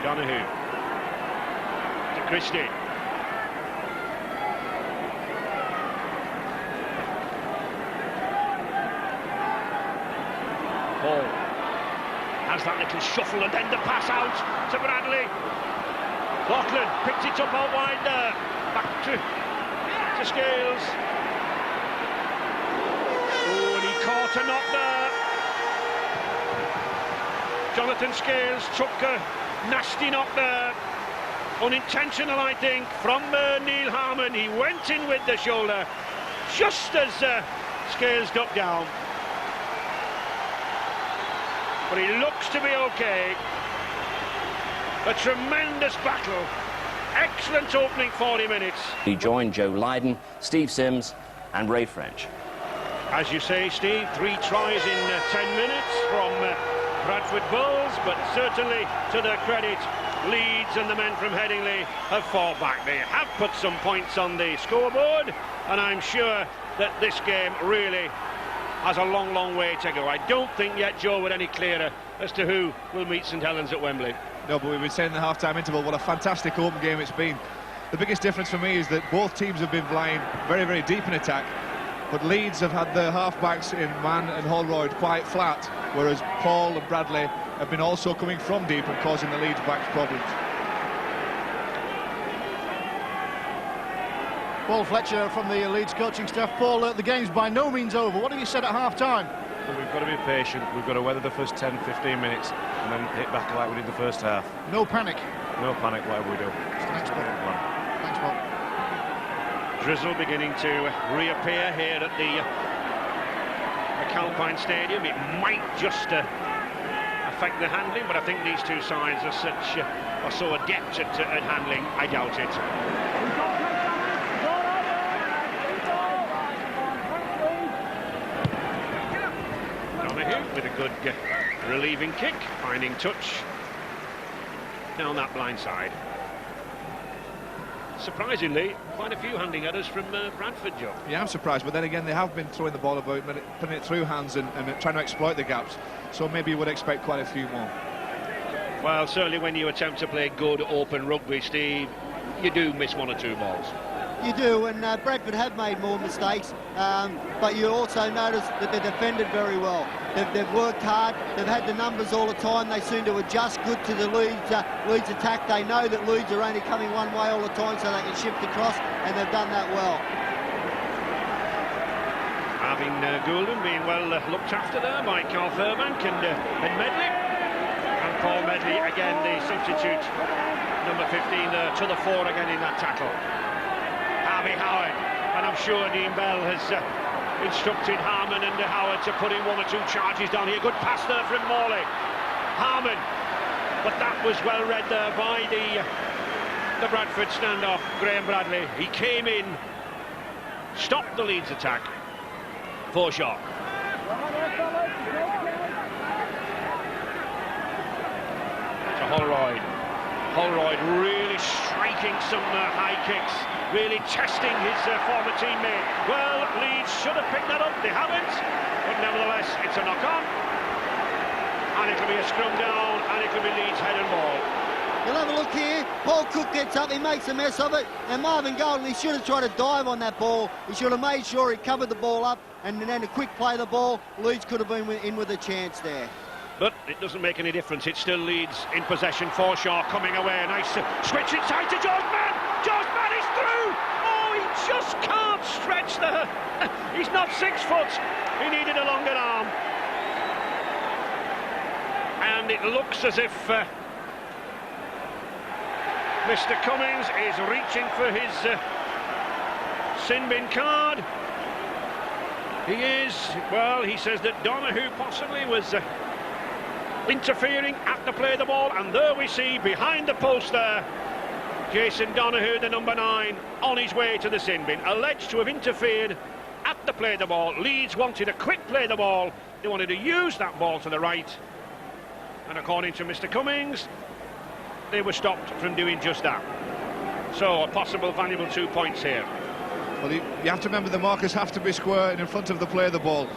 Donahue. To Christie. Paul has that little shuffle and then the pass out to Bradley. Lachlan picked it up out wide there. Back to Scales. Oh, and he caught a knock there. Jonathan Scales took a nasty knock there. Unintentional, I think, from Neil Harmon. He went in with the shoulder just as Scales ducked down. But he looks to be okay. A tremendous battle. Excellent opening 40 minutes. He joined Joe Lydon, Steve Sims and Ray French. As you say, Steve, 3 tries in 10 minutes from Bradford Bulls, but certainly to their credit, Leeds and the men from Headingley have fought back. They have put some points on the scoreboard, and I'm sure that this game really has a long, long way to go. I don't think yet, Joe, we're any clearer as to who will meet St Helens at Wembley. No, but we've been saying in the half-time interval what a fantastic open game it's been. The biggest difference for me is that both teams have been flying very, very deep in attack, but Leeds have had their half-backs in Mann and Holroyd quite flat, whereas Paul and Bradley have been also coming from deep and causing the Leeds backs problems. Paul Fletcher from the Leeds coaching staff. Paul, the game's by no means over. What have you said at half-time? Well, we've got to be patient. We've got to weather the first 10-15 minutes and then hit back like we did the first half. No panic. No panic, whatever we do. Thanks, Paul. Thanks, Paul. Drizzle beginning to reappear here at the Calpine Stadium. It might just affect the handling, but I think these two sides are so adept at handling, I doubt it. Donahue with a good relieving kick, finding touch down that blind side. Surprisingly, quite a few handing errors from Bradford, Joe. Yeah, I'm surprised, but then again, they have been throwing the ball about, putting it through hands and trying to exploit the gaps, so maybe you would expect quite a few more. Well, certainly when you attempt to play good open rugby, Steve, you do miss 1 or 2 balls. You do, and Bradford have made more mistakes, but you also notice that they're defended very well. They've worked hard, they've had the numbers all the time, they seem to adjust good to the Leeds attack. They know that Leeds are only coming one way all the time, so they can shift across, and they've done that well. Having Goulden being well looked after there by Carl Fairbank and Medley. And Paul Medley, again, the substitute, number 15 there, to the fore again in that tackle. Harvey Howard, and I'm sure Dean Bell has instructed Harmon and Howard to put in 1 or 2 charges down here. Good pass there from Morley. Harmon, but that was well read there by the Bradford standoff, Graham Bradley. He came in, stopped the Leeds attack. Forshaw. To Holroyd. Holroyd really striking some high kicks, really testing his former teammate. Well, Leeds should have picked that up, they haven't, but nevertheless, it's a knock-on. And it'll be a scrum down, and it'll be Leeds head and ball. You'll have a look here, Paul Cook gets up, he makes a mess of it, and Marvin Golden, he should have tried to dive on that ball. He should have made sure he covered the ball up, and then a quick play of the ball, Leeds could have been in with a chance there. But it doesn't make any difference. It still Leeds in possession. Forshaw coming away. A nice switch inside to George Mann. George Mann is through. Oh, he just can't stretch there. He's not 6 foot. He needed a longer arm. And it looks as if Mr. Cummings is reaching for his Sin bin card. He is, well, he says that Donahue possibly was interfering at the play of the ball, and there we see behind the post there Jason Donahue, the number 9, on his way to the sin bin, alleged to have interfered at the play of the ball. Leeds wanted a quick play of the ball, they wanted to use that ball to the right, and according to Mr. Cummings, they were stopped from doing just that. So a possible valuable 2 points here. Well, you have to remember the markers have to be square and in front of the play of the ball.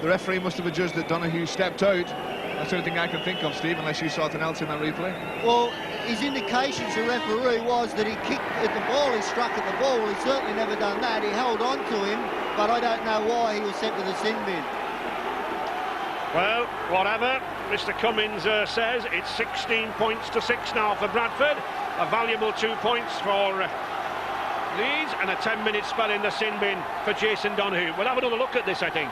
The referee must have adjudged that Donahue stepped out. That's the only thing I can think of, Steve, unless you saw something else in that replay. Well, his indications, the referee, was that he kicked at the ball, he struck at the ball. He's certainly never done that. He held on to him, but I don't know why he was sent to the sin bin. Well, whatever Mr. Cummings says, it's 16 points to 6 now for Bradford. A valuable 2 points for Leeds, and a 10-minute spell in the sin bin for Jason Donahue. We'll have another look at this, I think.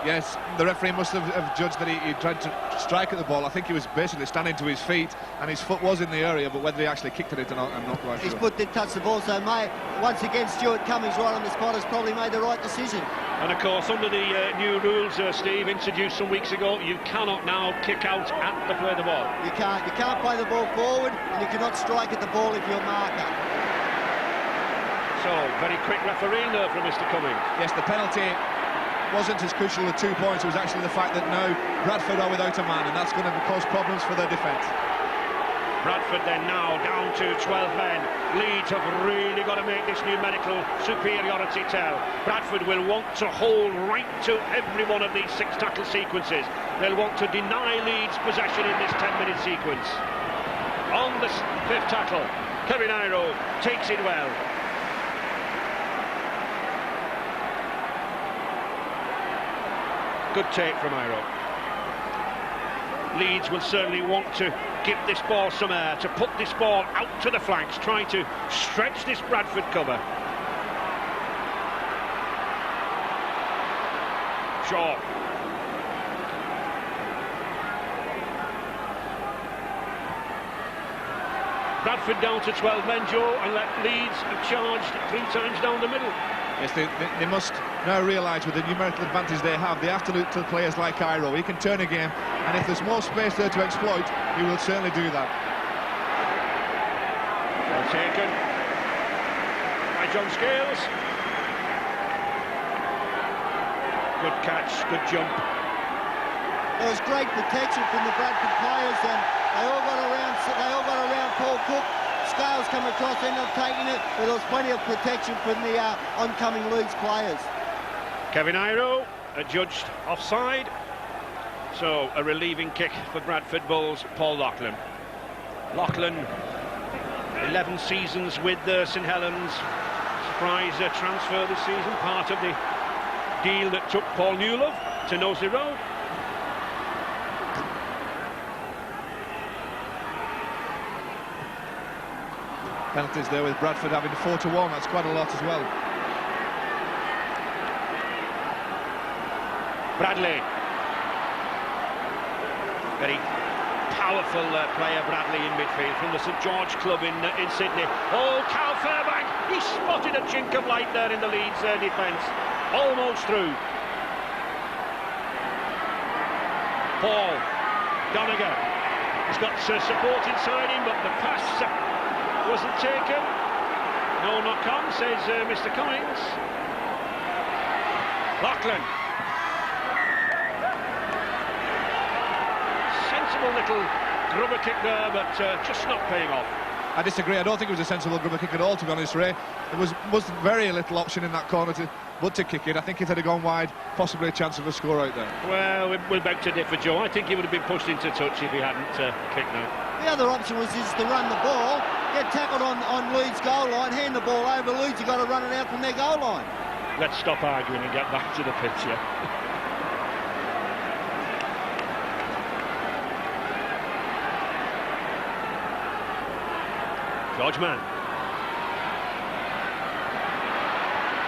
Yes, the referee must have judged that he tried to strike at the ball. I think he was basically standing to his feet, and his foot was in the area, but whether he actually kicked at it or not, I'm not quite sure. His foot did touch the ball, so once again, Stuart Cummings right on the spot has probably made the right decision. And of course, under the new rules, Steve, introduced some weeks ago, you cannot now kick out at the play of the ball. You can't play the ball forward, and you cannot strike at the ball if you're a marker. So, very quick refereeing there from Mr. Cummings. Yes, the penalty wasn't as crucial as 2 points. It was actually the fact that now Bradford are without a man, and that's going to cause problems for their defence. Bradford then now down to 12 men. Leeds have really got to make this numerical superiority tell. Bradford will want to hold right to every one of these 6 tackle sequences. They'll want to deny Leeds possession in this 10-minute sequence. On the 5th tackle, Kevin Iro takes it well. Good take from Iro. Leeds will certainly want to give this ball some air, to put this ball out to the flanks, try to stretch this Bradford cover. Shaw. Bradford down to 12 men, Joe, and let Leeds have charged 3 times down the middle. Yes, they must now realise with the numerical advantage they have to look to players like Iro. He can turn a game, and if there's more space there to exploit, he will certainly do that. Well taken by John Scales. Good catch, good jump. There was great protection from the Bradford players, and they all got around Paul Cook. Scales come across, ended up taking it, but there was plenty of protection from the oncoming Leeds players. Kevin Iro adjudged offside, so a relieving kick for Bradford Bulls, Paul Loughlin. Loughlin, 11 seasons with St Helens, surprise transfer this season, part of the deal that took Paul Newlove to Knowsley Road. Penalties there with Bradford having 4-1, that's quite a lot as well. Bradley. Very powerful player, Bradley, in midfield from the St George club in Sydney. Oh, Cal Fairbank, he spotted a chink of light there in the Leeds defence. Almost through. Paul Donegan. He's got support inside him, but the pass wasn't taken. No knock on, says Mr Cummings. Loughlin. Sensible little grubber kick there, but just not paying off. I disagree. I don't think it was a sensible grubber kick at all, to be honest, Ray. There was very little option in that corner but to kick it. I think if it had gone wide, possibly a chance of a score out there. Well, we'll beg to differ, Joe. I think he would have been pushed into touch if he hadn't kicked that. The other option was just to run the ball, get tackled on Leeds' goal line, hand the ball over. Leeds have got to run it out from their goal line. Let's stop arguing and get back to the pitch, yeah. George Mann.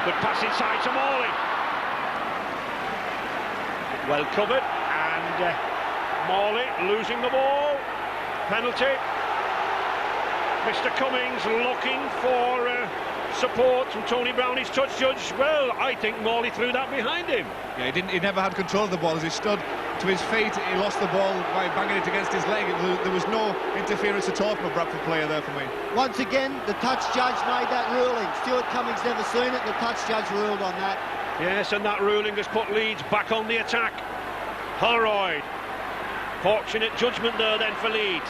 Good pass inside to Morley. Well covered, and Morley losing the ball. Penalty. Mr Cummings looking for support from Tony Brown, his touch judge. Well, I think Morley threw that behind him. Yeah, he never had control of the ball. As he stood to his feet, he lost the ball by banging it against his leg. There was no interference at all from a Bradford player there for me. Once again, the touch judge made that ruling. Stuart Cummings never seen it. The touch judge ruled on that. Yes, and that ruling has put Leeds back on the attack. Holroyd. Fortunate judgment there then for Leeds.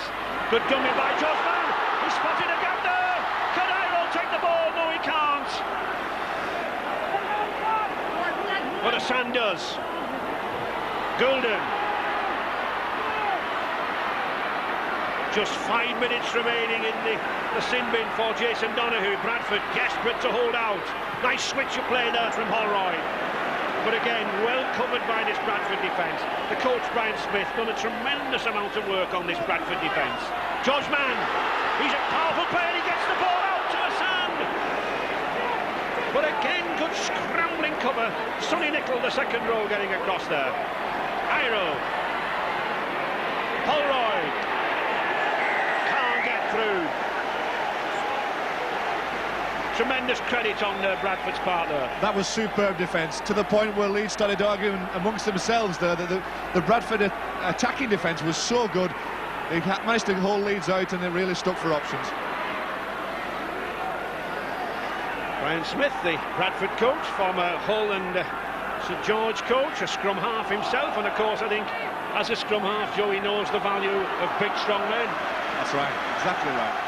Good dummy by George Mann. He spotted a gap there. Can Iro take the ball? No, he can't. What a Sanders. Goulden. Just 5 minutes remaining in the sin bin for Jason Donoghue. Bradford desperate to hold out. Nice switch of play there from Holroyd. But again, well covered by this Bradford defence. The coach, Brian Smith, done a tremendous amount of work on this Bradford defence. George Mann, he's a powerful player, he gets the ball out to the sand. But again, good scrambling cover. Sonny Nicol, the second row, getting across there. Iro. Holroyd. Can't get through. Tremendous credit on Bradford's part there. That was superb defence, to the point where Leeds started arguing amongst themselves there that the Bradford attacking defence was so good. They managed to hold Leeds out and they really stuck for options. Brian Smith, the Bradford coach, former Hull and St George coach, a scrum half himself, and of course I think as a scrum half Joey knows the value of big strong men. That's right, exactly right.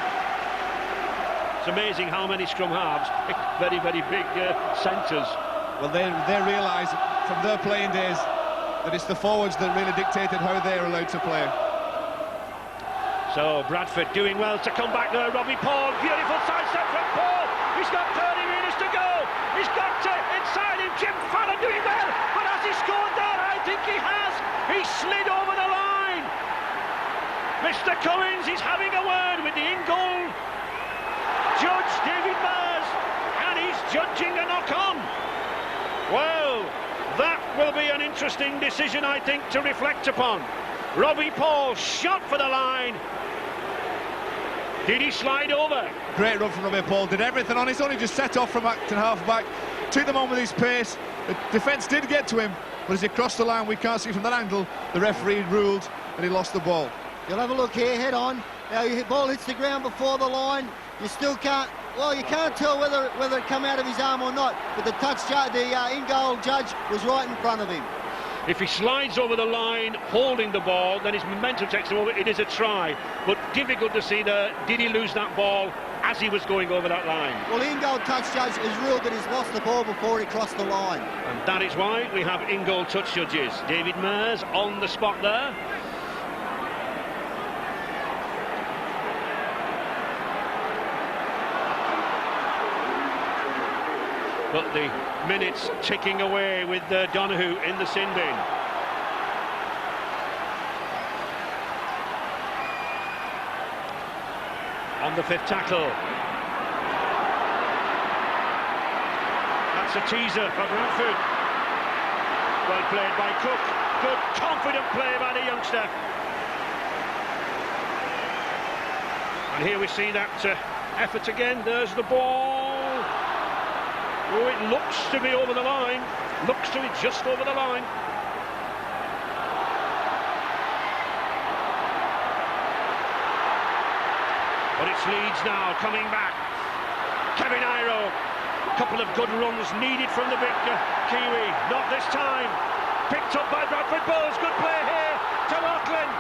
It's amazing how many scrum halves, very, very big centres. Well, they realise from their playing days that it's the forwards that really dictated how they're allowed to play. So Bradford doing well to come back there. Robbie Paul, beautiful sidestep from Paul. He's got 30 metres to go. He's got to inside him. Jim Fallon doing well, but has he scored there? I think he has. He slid over the line. Mr. Cummins is having a word with the in-goal judge, David Mars, and he's judging a knock-on. Well, that will be an interesting decision, I think, to reflect upon. Robbie Paul shot for the line. Did he slide over? Great run from Robbie Paul, did everything on his own. He just set off from acting half-back, took them on with his pace. The defence did get to him, but as he crossed the line, we can't see from that angle, the referee ruled that he lost the ball. You'll have a look here, head on. Now, the ball hits the ground before the line. You still can't, well, you can't tell whether it come out of his arm or not, but the in-goal judge was right in front of him. If he slides over the line, holding the ball, then his momentum takes him over. It is a try, but difficult to see there. Did he lose that ball as he was going over that line? Well, the in-goal touch judge has ruled that he's lost the ball before he crossed the line. And that is why we have in-goal touch judges. David Mers on the spot there. But the minutes ticking away with Donoghue in the sin bin. On the fifth tackle. That's a teaser for Bradford. Well played by Cook. Good, confident play by the youngster. And here we see that effort again. There's the ball. Oh, it looks to be over the line. Looks to be just over the line. But it's Leeds now coming back. Kevin Iro. A couple of good runs needed from the big Kiwi. Not this time. Picked up by Bradford Bulls. Good play here to Watland.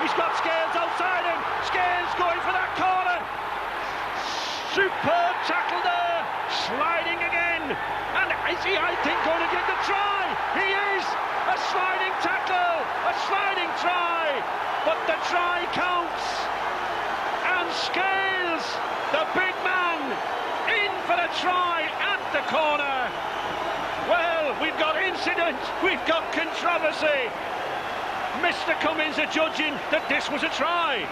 He's got Scales outside him. Scales going for that corner. Superb tackle there. Sliding again. And is he, I think, going to get the try? He is! A sliding tackle! A sliding try! But the try counts! And Scales, the big man, in for the try at the corner! Well, we've got incident, we've got controversy. Mr. Cummins are judging that this was a try.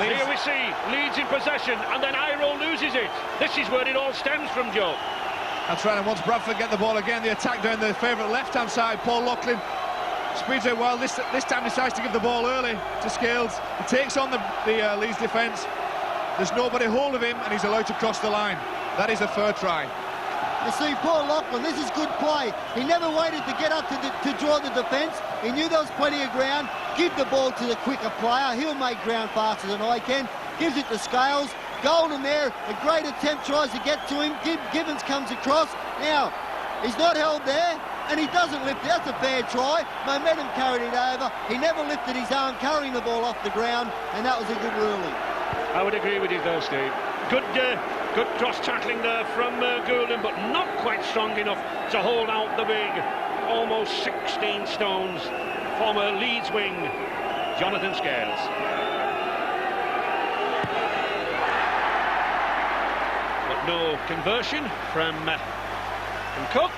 Here we see Leeds in possession, and then Iro loses it. This is where it all stems from, Joe. That's right, and once Bradford get the ball again, the attack down the favourite left-hand side, Paul Loughlin speeds out well. This time decides to give the ball early to Scales. He takes on the Leeds defence, there's nobody hold of him, and he's allowed to cross the line. That is a fair try. You see, Paul Lachlan, this is good play. He never waited to get up to draw the defence. He knew there was plenty of ground. Give the ball to the quicker player. He'll make ground faster than I can. Gives it to Scales. Golden there, a great attempt, tries to get to him. Gibbons comes across. Now, he's not held there, and he doesn't lift it. That's a fair try. Momentum carried it over. He never lifted his arm, carrying the ball off the ground, and that was a good ruling. I would agree with you there, Steve. Good cross-tackling there from Goulden, but not quite strong enough to hold out the big, almost 16 stones, former Leeds wing, Jonathan Scales. But no conversion from Cook.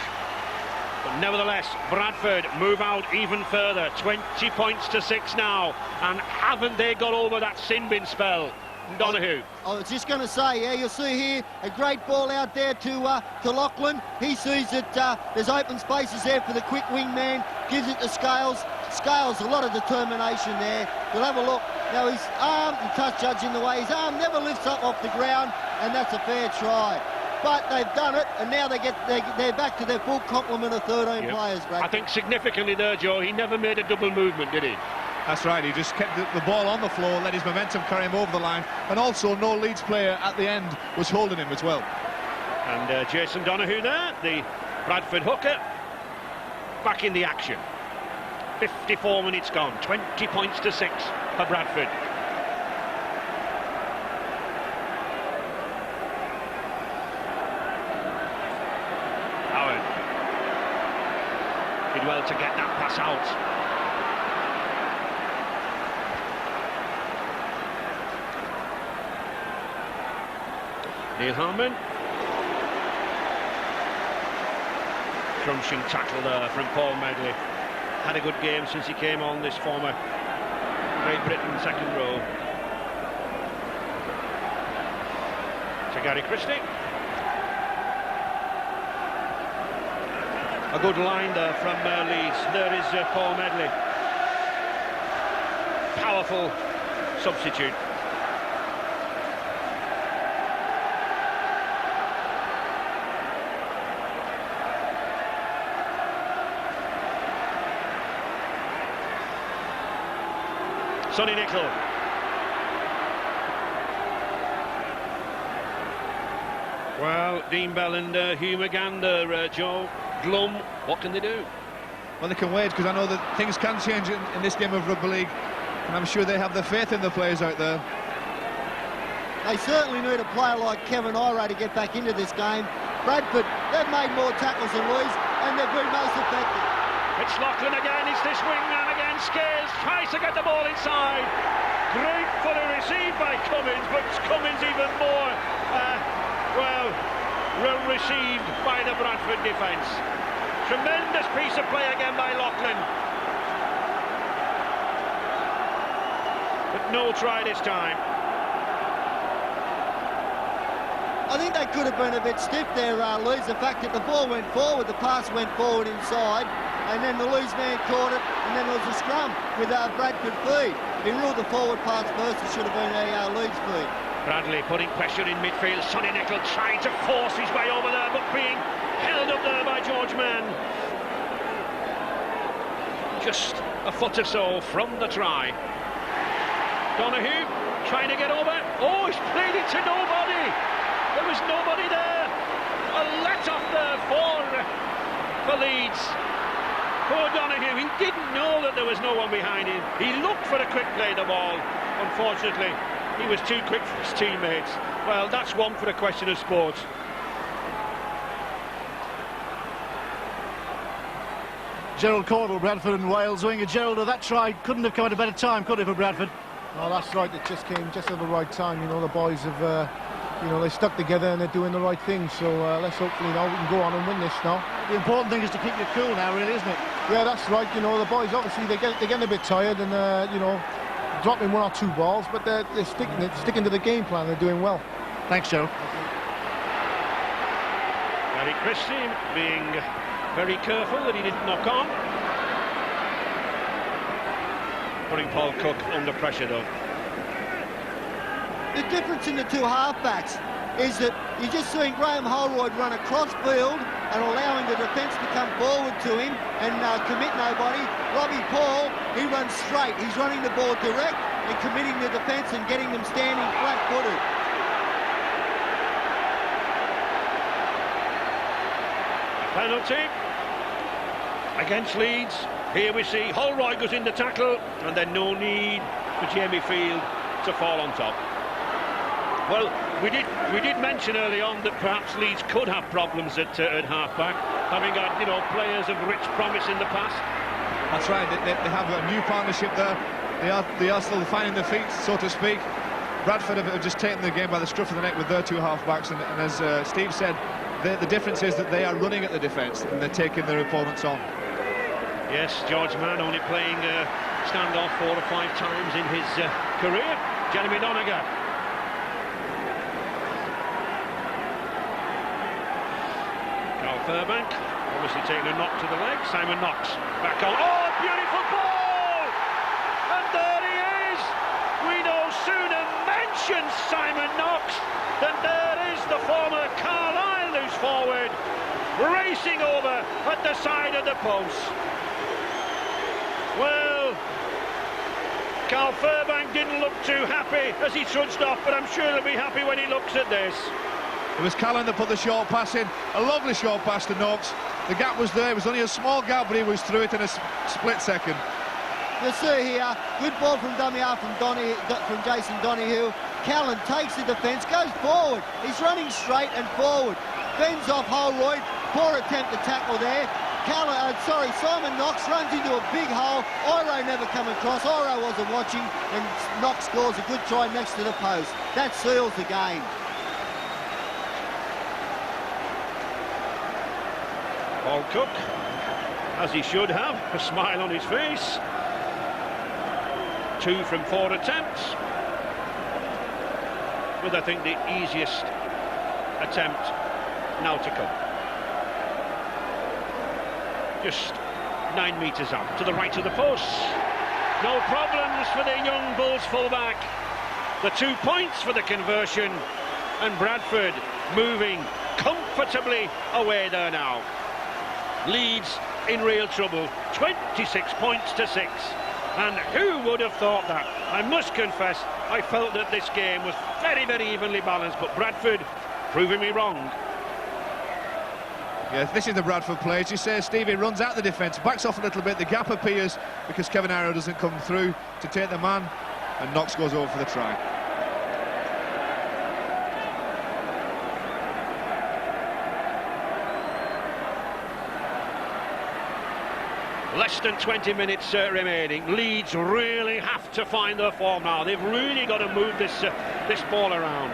But nevertheless, Bradford move out even further, 20 points to 6 now, and haven't they got over that sin bin spell? Donahue. I was just going to say, yeah, you'll see here a great ball out there to Lachlan. He sees that there's open spaces there for the quick wing man, gives it to Scales. Scales, a lot of determination there. You'll have a look. Now his arm, the touch judge in the way, his arm never lifts up off the ground, and that's a fair try. But they've done it, and now they're back to their full complement of 13 players, Brad. I think significantly there, Joe, he never made a double movement, did he? That's right, he just kept the ball on the floor, let his momentum carry him over the line, and also no Leeds player at the end was holding him as well. And Jason Donahue there, the Bradford hooker, back in the action. 54 minutes gone, 20 points to 6 for Bradford. Howard did well to get that pass out. Neil Harman. Crunching tackle there from Paul Medley. Had a good game since he came on, this former Great Britain second row. To Gary Christie. A good line there from Leeds. There is Paul Medley. Powerful substitute. Sonny Nicol. Well, Dean Bell and Hugh McGander, Joe, glum, what can they do? Well, they can wait, because I know that things can change in this game of rugby league, and I'm sure they have the faith in the players out there. They certainly need a player like Kevin Ira to get back into this game. Bradford, they've made more tackles than Leeds, and they've been most effective. It's Lachlan again, it's this wingman again. Scales tries to get the ball inside. Gratefully received by Cummins, but Cummins even more, well received by the Bradford defence. Tremendous piece of play again by Lachlan. But no try this time. I think they could have been a bit stiff there, Leeds. The fact that the ball went forward, the pass went forward inside, and then the Leeds man caught it, and then there was a scrum with Bradford feed. He ruled the forward pass first. It should have been a Leeds feed. Bradley putting pressure in midfield. Sonny Nicol trying to force his way over there, but being held up there by George Mann. Just a foot or so from the try. Donahue trying to get over. Oh, he's played it to nobody. There was nobody there. A let-off there for Leeds. Poor Donahue, he didn't know that there was no one behind him. He looked for a quick play the ball. Unfortunately, he was too quick for his teammates. Well, that's one for the question of sport. Gerald Cordell, Bradford and Wales winger. Gerald, that try couldn't have come at a better time, could it, for Bradford? Oh, that's right. It just came just at the right time. You know, the boys have, you know, they stuck together and they're doing the right thing. So let's hopefully now we can go on and win this now. The important thing is to keep your cool now, really, isn't it? Yeah, that's right. You know, the boys obviously they're getting a bit tired and you know, dropping one or two balls, but they're sticking to the game plan. They're doing well. Thanks, Joe. Gary Christie being very careful that he didn't knock on. Putting Paul Cook under pressure, though. the difference in the two halfbacks is that you're just seeing Graham Holroyd run across field and allowing the defence to come forward to him and commit nobody. Robbie Paul, he runs straight. He's running the ball direct and committing the defence and getting them standing flat-footed. Penalty against Leeds. Here we see Holroyd goes in the tackle, and then no need for Jamie Field to fall on top. Well, we did mention early on that perhaps Leeds could have problems at half-back, having had, you know, players of rich promise in the past. That's right. They have a new partnership there. They are still finding their feet, so to speak. Bradford have just taken the game by the scruff of the neck with their two half-backs, and as Steve said, the difference is that they are running at the defence and they're taking their opponents on. Yes, George Mann only playing standoff 4 or 5 times in his career. Jeremy Donegan. Carl Fairbank, obviously taking a knock to the leg. Simon Knox back on. Oh, beautiful ball! And there he is! We no sooner mention Simon Knox than there is the former Carlisle loose forward racing over at the side of the post. Well, Carl Fairbank didn't look too happy as he trudged off, but I'm sure he'll be happy when he looks at this. It was Callan that put the short pass in, a lovely short pass to Knox. The gap was there, it was only a small gap, but he was through it in a split second. You see here, good ball from dummy half from Jason Donahue. Callan takes the defence, goes forward. He's running straight and forward. Fends off Holroyd, poor attempt to tackle there. Simon Knox runs into a big hole. Iro never come across. Iro wasn't watching, and Knox scores a good try next to the post. That seals the game. Paul Cook, as he should have, a smile on his face. 2 from 4 attempts, with I think the easiest attempt now to come. Just 9 metres out to the right of the post. No problems for the young Bulls fullback. The 2 points for the conversion, and Bradford moving comfortably away there now. Leeds in real trouble, 26 points to 6. And who would have thought that? I must confess, I felt that this game was very, very evenly balanced, but Bradford proving me wrong. Yeah, this is the Bradford play. As you say, Stevie runs out the defence, backs off a little bit, the gap appears because Kevin Arrow doesn't come through to take the man, and Knox goes over for the try. Less than 20 minutes remaining. Leeds really have to find their form now. They've really got to move this ball around.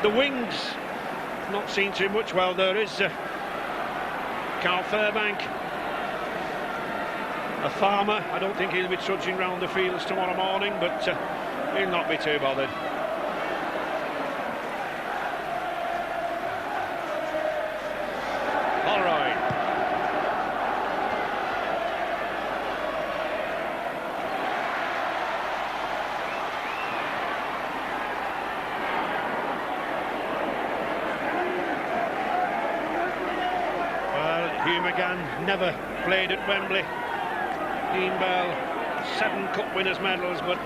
The wings, not seen too much. Well, there is Carl Fairbank, a farmer. I don't think he'll be trudging round the fields tomorrow morning, but he'll not be too bothered. Hugh McGann never played at Wembley. Dean Bell, 7 cup winners' medals, but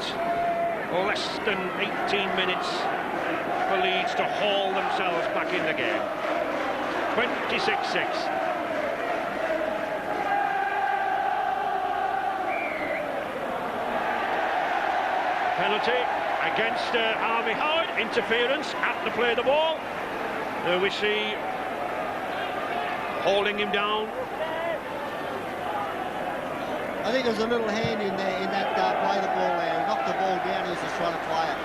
less than 18 minutes for Leeds to haul themselves back in the game. 26-6. Penalty against Harvey Howard. Interference at the play of the ball. There we see holding him down. I think there's a little hand in there in that play the ball there. He knocked the ball down, he was just trying to play it.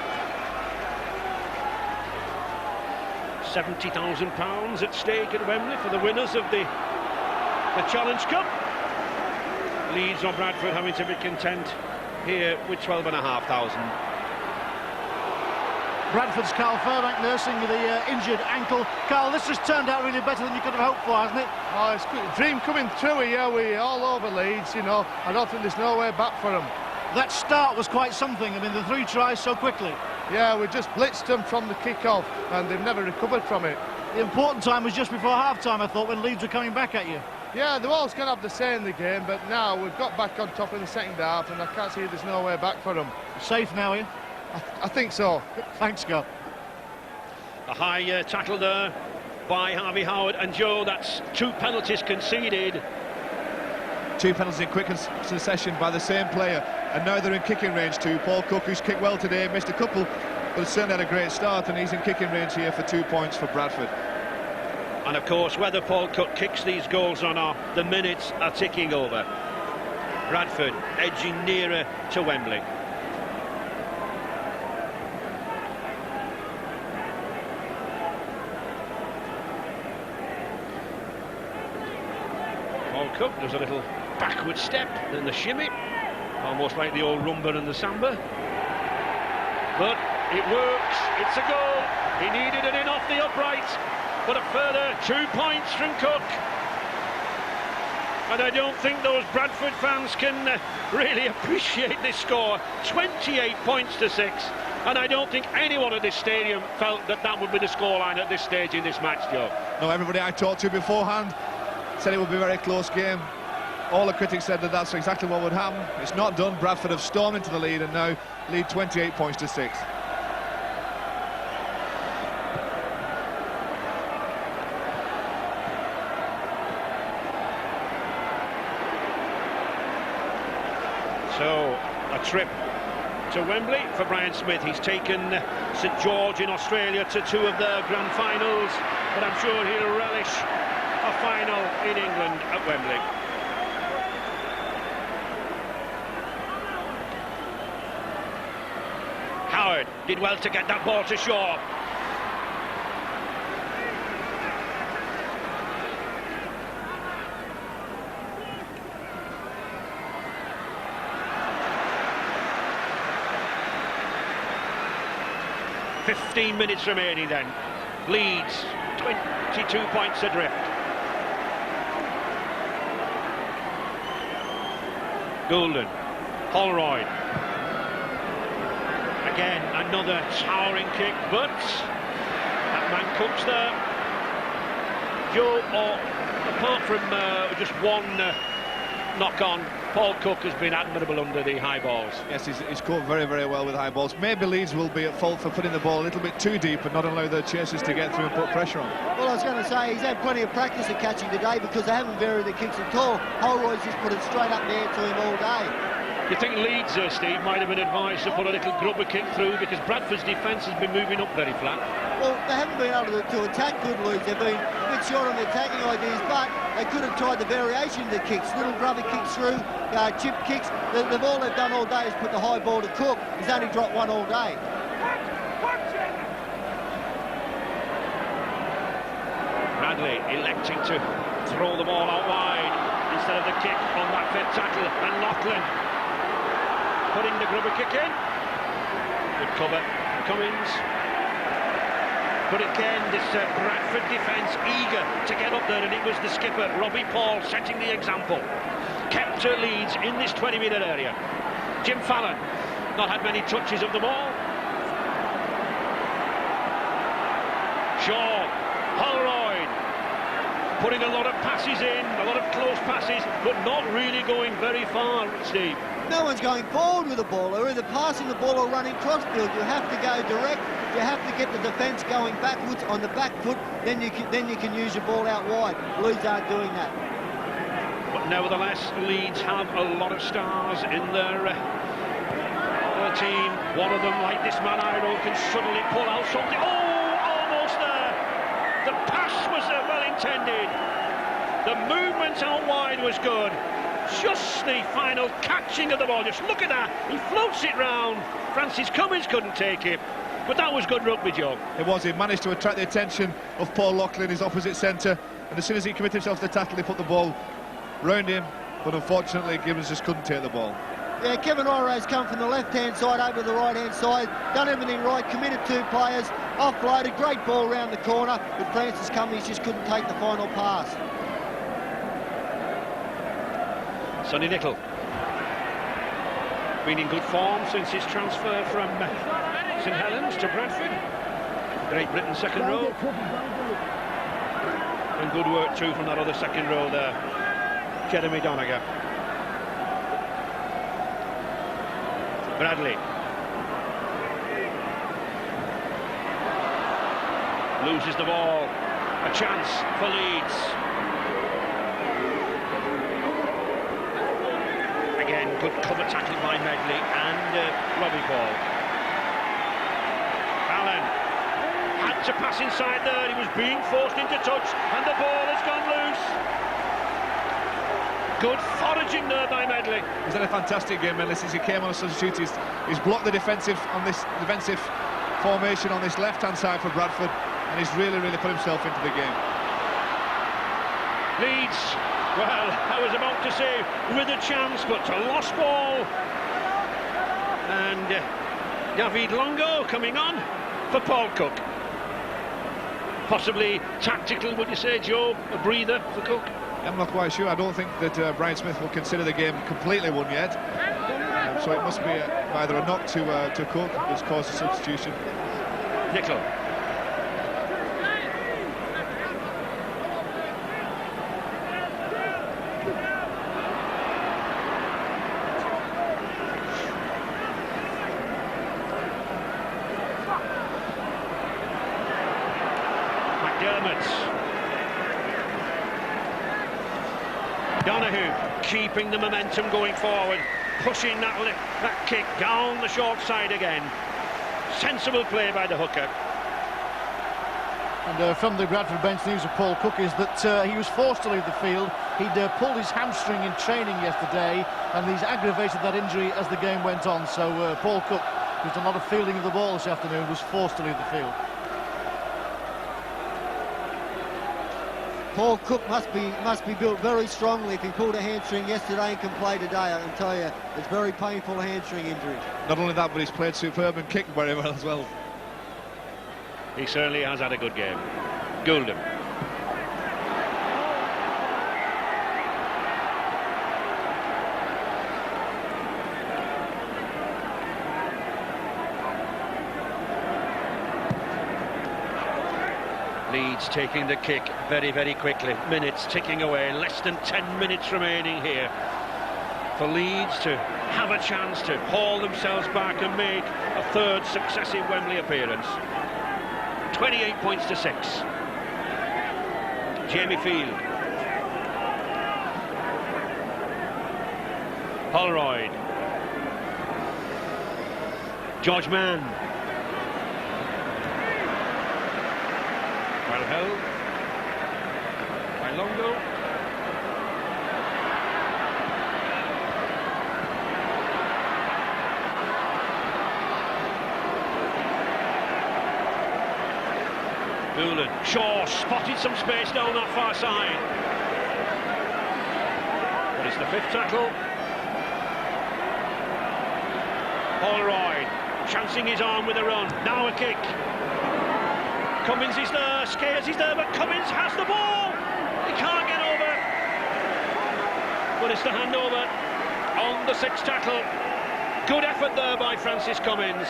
£70,000 at stake at Wembley for the winners of the Challenge Cup. Leeds or Bradford having to be content here with 12,500. Bradford's Carl Fairbank nursing the injured ankle. Carl, this has turned out really better than you could have hoped for, hasn't it? Oh, it's good. Dream coming true here. We're all over Leeds, you know. I don't think there's no way back for them. That start was quite something. I mean, the 3 tries so quickly. Yeah, we just blitzed them from the kick-off, and they've never recovered from it. The important time was just before half-time, I thought, when Leeds were coming back at you. Yeah, they're always going to have the say in the game, but now we've got back on top in the second half, and I can't see there's no way back for them. Safe now, are you? I think so. Thanks, Scott. A high tackle there by Harvey Howard, and Joe, that's 2 penalties conceded. 2 penalties in quick succession by the same player, and now they're in kicking range too. Paul Cook, who's kicked well today, missed a couple, but has certainly had a great start, and he's in kicking range here for 2 points for Bradford. And of course, whether Paul Cook kicks these goals or not, the minutes are ticking over. Bradford edging nearer to Wembley. Paul Cook does a little backward step, then the shimmy, almost like the old rumba and the samba. But it works, it's a goal. He needed it in off the upright, but a further 2 points from Cook. And I don't think those Bradford fans can really appreciate this score. 28 points to 6. And I don't think anyone at this stadium felt that that would be the scoreline at this stage in this match, Joe. No, everybody I talked to beforehand said it would be a very close game. All the critics said that that's exactly what would happen. It's not done. Bradford have stormed into the lead and now lead 28 points to 6. So, a trip to Wembley for Brian Smith. He's taken St George in Australia to 2 of their grand finals, but I'm sure he'll relish a final in England at Wembley. Howard did well to get that ball to shore. "15 minutes remaining then. Leeds 22 points adrift. Goulden, Holroyd. Again, another towering kick, but that man Cook's there. Joe, apart from just one knock on, Paul Cook has been admirable under the high balls. Yes, he's caught very, very well with high balls. Maybe Leeds will be at fault for putting the ball a little bit too deep and not allow their chasers to get through and put pressure on. Well, I was going to say, he's had plenty of practice at catching today because they haven't varied the kicks at all. Holroyd's just put it straight up there to him all day. Do you think Leeds, Steve, might have been advised to put a little grubber kick through because Bradford's defence has been moving up very flat? Well, they haven't been able to attack good, Leeds. They've been a bit short on the attacking ideas, but they could have tried the variation of the kicks. Little grubber kicks through, chip kicks. All they've done all day is put the high ball to Cook. He's only dropped 1 all day. Bradley electing to throw the ball out wide instead of the kick on that fifth tackle, and Lachlan putting the grubber kick in. Good cover, Cummins. But again, this Bradford defence eager to get up there, and it was the skipper, Robbie Paul, setting the example. Kept to Leeds in this 20-metre area. Jim Fallon not had many touches of the ball. Shaw, Holroyd, putting a lot of passes in, a lot of close passes, but not really going very far, Steve. No one's going forward with the ball. They're either passing the ball or running crossfield. You have to go direct. You have to get the defence going backwards on the back foot. Then you can use your ball out wide. Leeds aren't doing that. But nevertheless, Leeds have a lot of stars in their team. One of them, like this man Iroh, can suddenly pull out something. Oh, almost there. The pass was well intended. The movement out wide was good. Just the final catching of the ball. Just look at that. He floats it round. Francis Cummins couldn't take it. But that was good rugby, Joe. It was. He managed to attract the attention of Paul Lachlan, his opposite centre. And as soon as he committed himself to the tackle, he put the ball round him. But unfortunately, Gibbons just couldn't take the ball. Yeah, Kevin Iroh's come from the left-hand side over to the right-hand side. Done everything right. Committed 2 players. Offloaded. Great ball round the corner. But Francis Cummins just couldn't take the final pass. Sonny Nicol. been in good form since his transfer from St Helens to Bradford. Great Britain second row. And good work too from that other second row there, Jeremy Donegan. Bradley. Loses the ball. A chance for Leeds. Again, good cover tackling by Medley and Robbie Paul. Allen had to pass inside there. He was being forced into touch and the ball has gone loose. Good foraging there by Medley. He's had a fantastic game, Medley, since he came on a substitute. He's blocked the defensive formation on this left-hand side for Bradford, and he's really put himself into the game. Leeds, well, I was about to say with a chance, but a lost ball. And David Longo coming on for Paul Cook. Possibly tactical, would you say, Joe? A breather for Cook? I'm not quite sure. I don't think that Brian Smith will consider the game completely won yet. So it must be either a knock to Cook that's caused a substitution. Nicoll. Donahue keeping the momentum going forward, pushing that kick down the short side again. Sensible play by the hooker. And from the Bradford bench, news of Paul Cook is that he was forced to leave the field. He'd pulled his hamstring in training yesterday, and he's aggravated that injury as the game went on. So Paul Cook, who's done a lot of fielding of the ball this afternoon, was forced to leave the field. Paul Cook must be built very strongly if he pulled a hamstring yesterday and can play today. I can tell you, it's very painful hamstring injury. Not only that, but he's played superb and kicked very well as well. He certainly has had a good game. Gouldham. Leeds taking the kick very quickly. Minutes ticking away, less than 10 minutes remaining here for Leeds to have a chance to haul themselves back and make a third successive Wembley appearance. 28 points to 6. Jamie Field. Holroyd. George Mann. Well held by Longo. Doolan. Shaw spotted some space down that far side. But it's the fifth tackle. Holroyd chancing his arm with a run. Now a kick. Cummins is there, Scares is there, but Cummins has the ball. He can't get over. But it's the handover on the sixth tackle. Good effort there by Francis Cummins.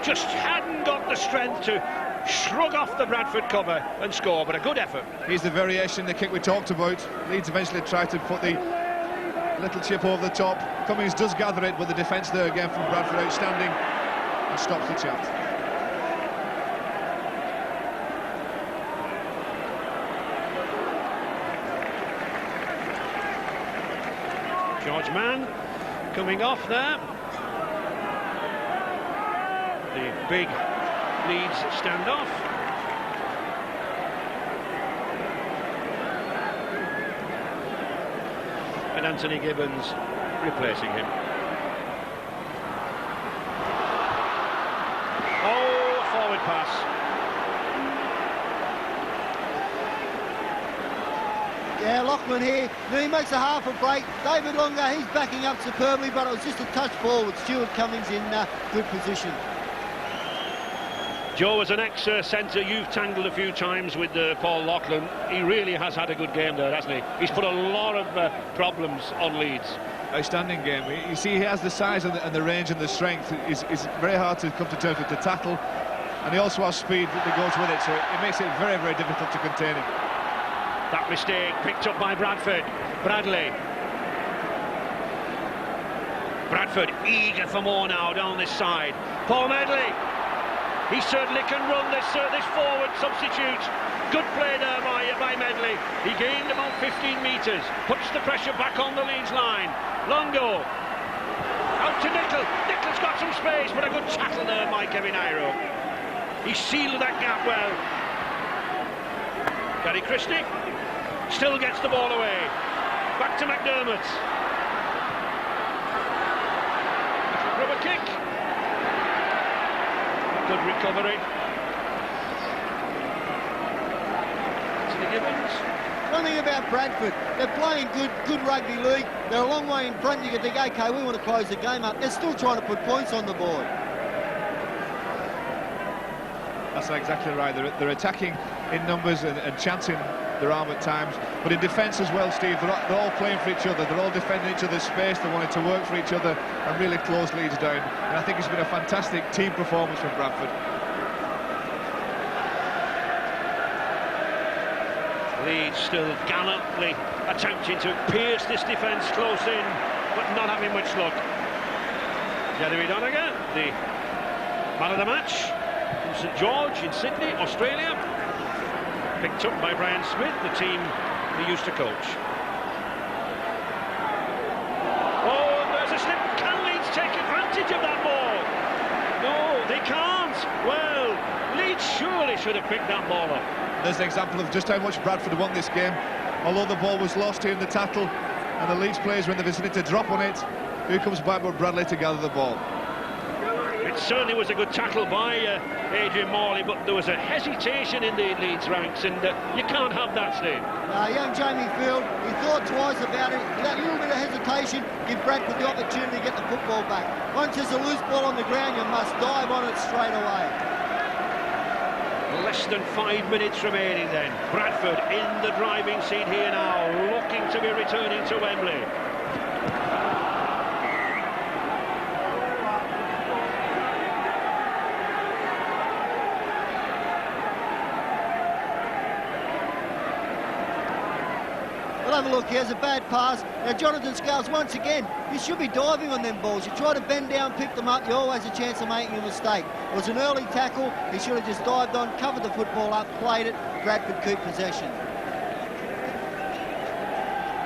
Just hadn't got the strength to shrug off the Bradford cover and score, but a good effort. Here's the variation, the kick we talked about. Leeds eventually tried to put the little chip over the top. Cummins does gather it, but the defence there again from Bradford outstanding and stops the chance. George Mann coming off there. The big Leeds standoff. And Anthony Gibbons replacing him. Oh, forward pass. Yeah, Lachlan here. He makes a half a break. David Longo, he's backing up superbly, but it was just a touch forward. Stuart Cummins in good position. Joe, as an ex-centre, you've tangled a few times with Paul Loughlin. He really has had a good game there, hasn't he? He's put a lot of problems on Leeds. Outstanding game. You see, he has the size and the range and the strength. It's very hard to come to terms with the tackle, and he also has speed that goes with it, so it makes it very, very difficult to contain him. That mistake picked up by Bradford. Bradley. Bradford eager for more now down this side. Paul Medley. He certainly can run this forward substitute. Good play there by Medley. He gained about 15 metres. Puts the pressure back on the Leeds line. Longo. Out to Nickel. Nickel's got some space, but a good tackle there by Kevin Iro. He sealed that gap well. Gary Christie still gets the ball away. Back to McDermott. Rubber kick. Good recovery. One thing about Bradford, they're playing good rugby league. They're a long way in front. You can think, okay, we want to close the game up. They're still trying to put points on the board. That's exactly right. They're attacking in numbers and chancing their arm at times, but in defence as well, Steve. They're all playing for each other. They're all defending each other's space. They're wanting to work for each other and really close Leeds down. And I think it's been a fantastic team performance from Bradford. Leeds still gallantly attempting to pierce this defence close in, but not having much luck. Jeremy Doniger, the man of the match from St George in Sydney, Australia. Picked up by Brian Smith, the team he used to coach. Oh, there's a slip. Can Leeds take advantage of that ball? No, they can't. Well, Leeds surely should have picked that ball up. There's an example of just how much Bradford won this game. Although the ball was lost here in the tackle, and the Leeds players were in the vicinity to drop on it, here comes Bradford Bradley to gather the ball. It certainly was a good tackle by Adrian Morley, but there was a hesitation in the Leeds ranks, and you can't have that, Steve. Young Jamie Field, he thought twice about it. That little bit of hesitation give Bradford the opportunity to get the football back. Once there's a loose ball on the ground, you must dive on it straight away. Less than 5 minutes remaining then. Bradford in the driving seat here now, looking to be returning to Wembley. We'll have a look. He has a bad pass. Now Jonathan Scales, once again, he should be diving on them balls. You try to bend down, pick them up, you always have a chance of making a mistake. It was an early tackle. He should have just dived on, covered the football up, played it. Bradford keep possession.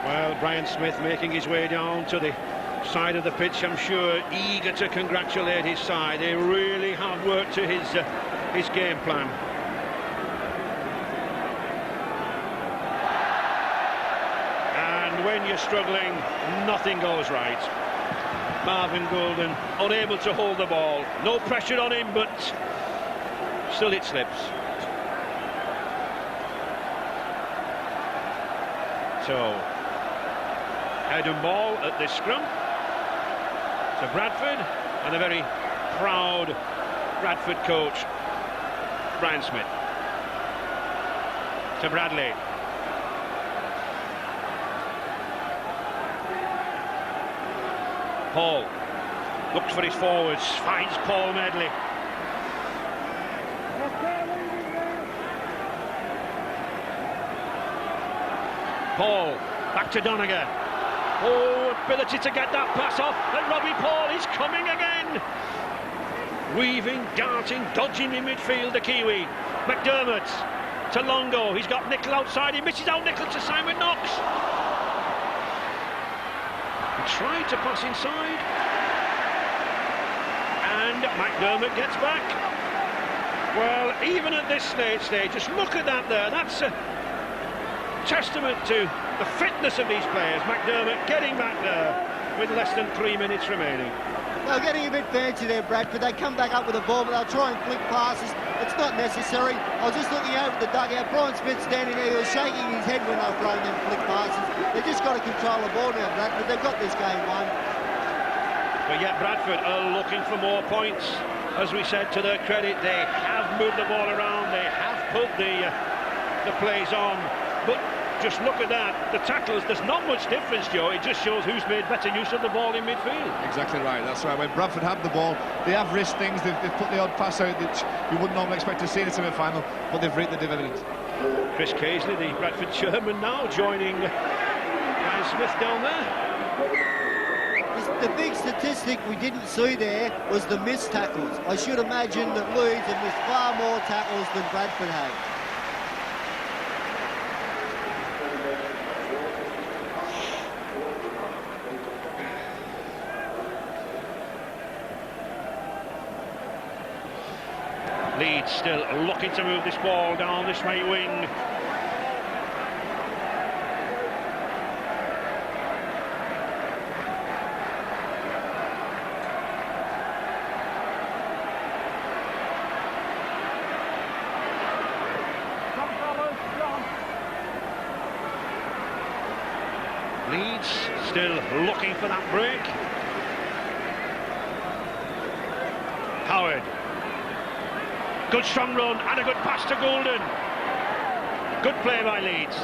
Well, Brian Smith making his way down to the side of the pitch, I'm sure, eager to congratulate his side. They really have worked to his game plan. When you're struggling, nothing goes right. Marvin Golden unable to hold the ball. No pressure on him, but still it slips. So, head and ball at this scrum to Bradford, and a very proud Bradford coach, Brian Smith. To Bradley. Paul looks for his forwards, finds Paul Medley. Paul, back to Doniger. Oh, ability to get that pass off, and Robbie Paul is coming again. Weaving, darting, dodging in midfield, the Kiwi. McDermott to Longo, he's got Nickel outside, he misses out Nickel to Simon Knox. Tried to pass inside, and McDermott gets back. Well, even at this stage, just look at that there. That's a testament to the fitness of these players. McDermott getting back there with less than 3 minutes remaining. They're getting a bit fancy there, Bradford. They come back up with the ball, but they'll try and flick passes. It's not necessary. I was just looking over the dugout. Brian Smith standing there, he was shaking his head when they were throwing them flick passes. They've just got to control the ball now, Bradford. They've got this game won. But yet Bradford are looking for more points. as we said, to their credit, they have moved the ball around, they have put the plays on, but just look at that, the tackles, there's not much difference, Joe. It just shows who's made better use of the ball in midfield. Exactly right, that's right. When Bradford have the ball, they have risked things, they've put the odd pass out that you wouldn't normally expect to see in a semi-final, but they've reaped the dividends. Chris Casely, the Bradford chairman, now joining Ryan Smith down there. The big statistic we didn't see there was the missed tackles. I should imagine that Leeds have missed far more tackles than Bradford have. Leeds still looking to move this ball down this right wing. Leeds still looking for that break. Howard. Good strong run and a good pass to Golden. Good play by Leeds.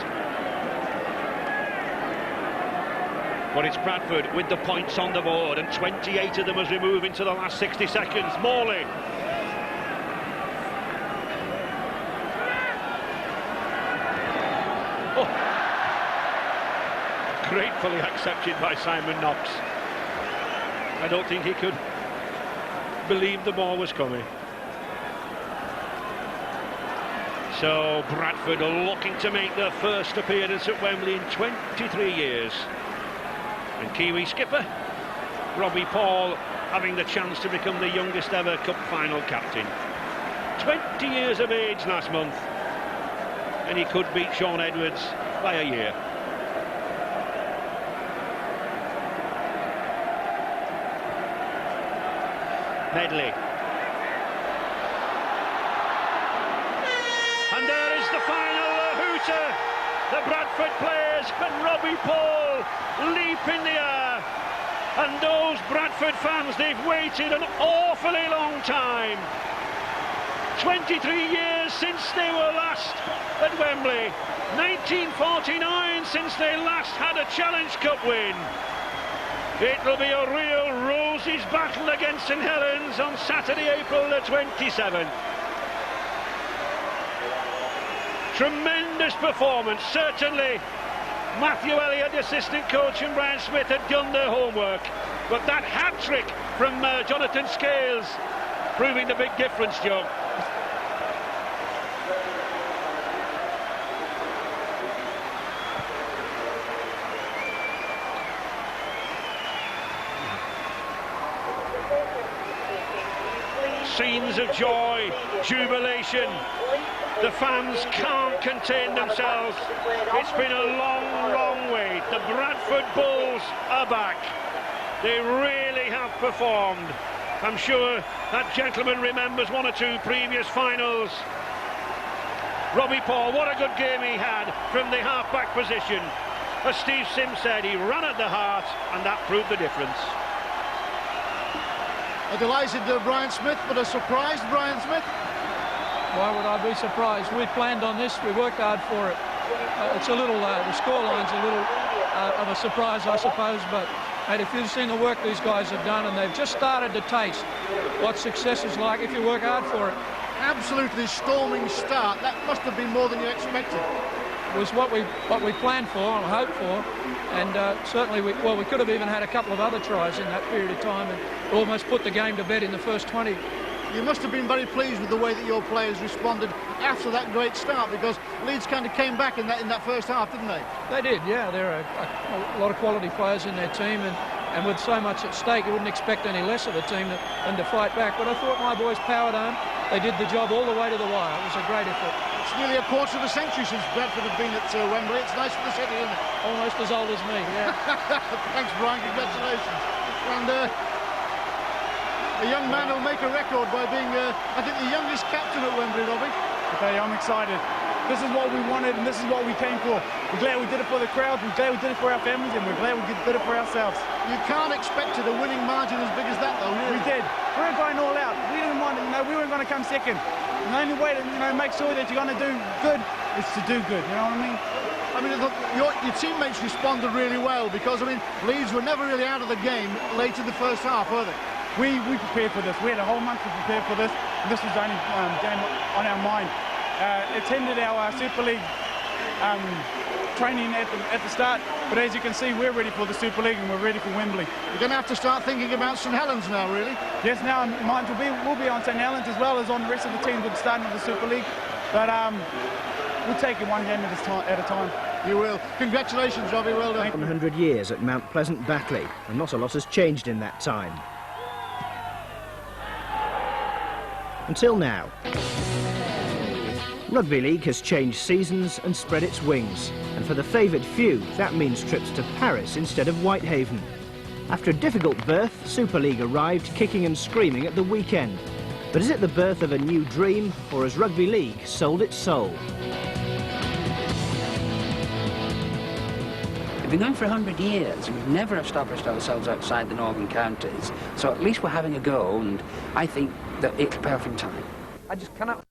But it's Bradford with the points on the board, and 28 of them as we move into the last 60 seconds. Morley. Oh. Gratefully accepted by Simon Knox. I don't think he could believe the ball was coming. So Bradford are looking to make their first appearance at Wembley in 23 years. And Kiwi skipper Robbie Paul having the chance to become the youngest ever cup final captain. 20 years of age last month, and he could beat Sean Edwards by a year. Medley. And there is the final hooter. The Bradford players and Robbie Paul leap in the air. And those Bradford fans, they've waited an awfully long time. 23 years since they were last at Wembley. 1949 since they last had a Challenge Cup win. It will be a real Roses battle against St Helens on Saturday, April the 27th. Tremendous performance, certainly. Matthew Elliott, assistant coach, and Brian Smith had done their homework. But that hat-trick from Jonathan Scales proving the big difference, Joe. Scenes of joy, jubilation. The fans can't contain themselves. It's been a long, long wait. The Bradford Bulls are back. They really have performed. I'm sure that gentleman remembers one or two previous finals. Robbie Paul, what a good game he had from the half-back position. As Steve Sims said, he ran at the heart, and that proved the difference. A delighted Brian Smith, but a surprised Brian Smith. Why would I be surprised? We planned on this, we worked hard for it. It's a little, the scoreline's a little of a surprise, I suppose, but mate, if you've seen the work these guys have done, and they've just started to taste what success is like if you work hard for it. Absolutely storming start. That must have been more than you expected. It was what we planned for and hoped for, and certainly we could have even had a couple of other tries in that period of time and almost put the game to bed in the first 20. You must have been very pleased with the way that your players responded after that great start, because Leeds kind of came back in that first half, didn't they? They did, yeah. There are a lot of quality players in their team, and with so much at stake, you wouldn't expect any less of a team than to fight back. But I thought my boys powered on. They did the job all the way to the wire. It was a great effort. It's nearly a quarter of a century since Bradford have been at Wembley. It's nice for the city, isn't it? Almost as old as me, yeah. Thanks, Brian. Congratulations. And a young man will make a record by being, I think, the youngest captain at Wembley, Robbie. Okay, I'm excited. This is what we wanted, and this is what we came for. We're glad we did it for the crowd, we're glad we did it for our families, and we're glad we did it for ourselves. You can't expect a winning margin as big as that, though, really. We did. We're going all out. We didn't mind know, we weren't going to come second. And the only way to, you know, make sure that you're going to do good is to do good, you know what I mean? I mean, your teammates responded really well because, I mean, Leeds were never really out of the game late in the first half, were they? We prepared for this. We had a whole month to prepare for this. And this was the only game on our mind. Attended our Super League training at the start, but as you can see, we're ready for the Super League and we're ready for Wembley. You're going to have to start thinking about St Helens now, really. Yes, now mine will be on St Helens as well as on the rest of the teams with the starting of the Super League. But we'll take it one game at a time. You will. Congratulations, Robbie. Well done. 100 years at Mount Pleasant Batley, and not a lot has changed in that time. Until now. Rugby League has changed seasons and spread its wings, and for the favoured few, that means trips to Paris instead of Whitehaven. After a difficult birth, Super League arrived kicking and screaming at the weekend. But is it the birth of a new dream, or has Rugby League sold its soul? We've been going for 100 years. We've never established ourselves outside the northern counties. So at least we're having a go, and I think that it'll pay off in time. I just cannot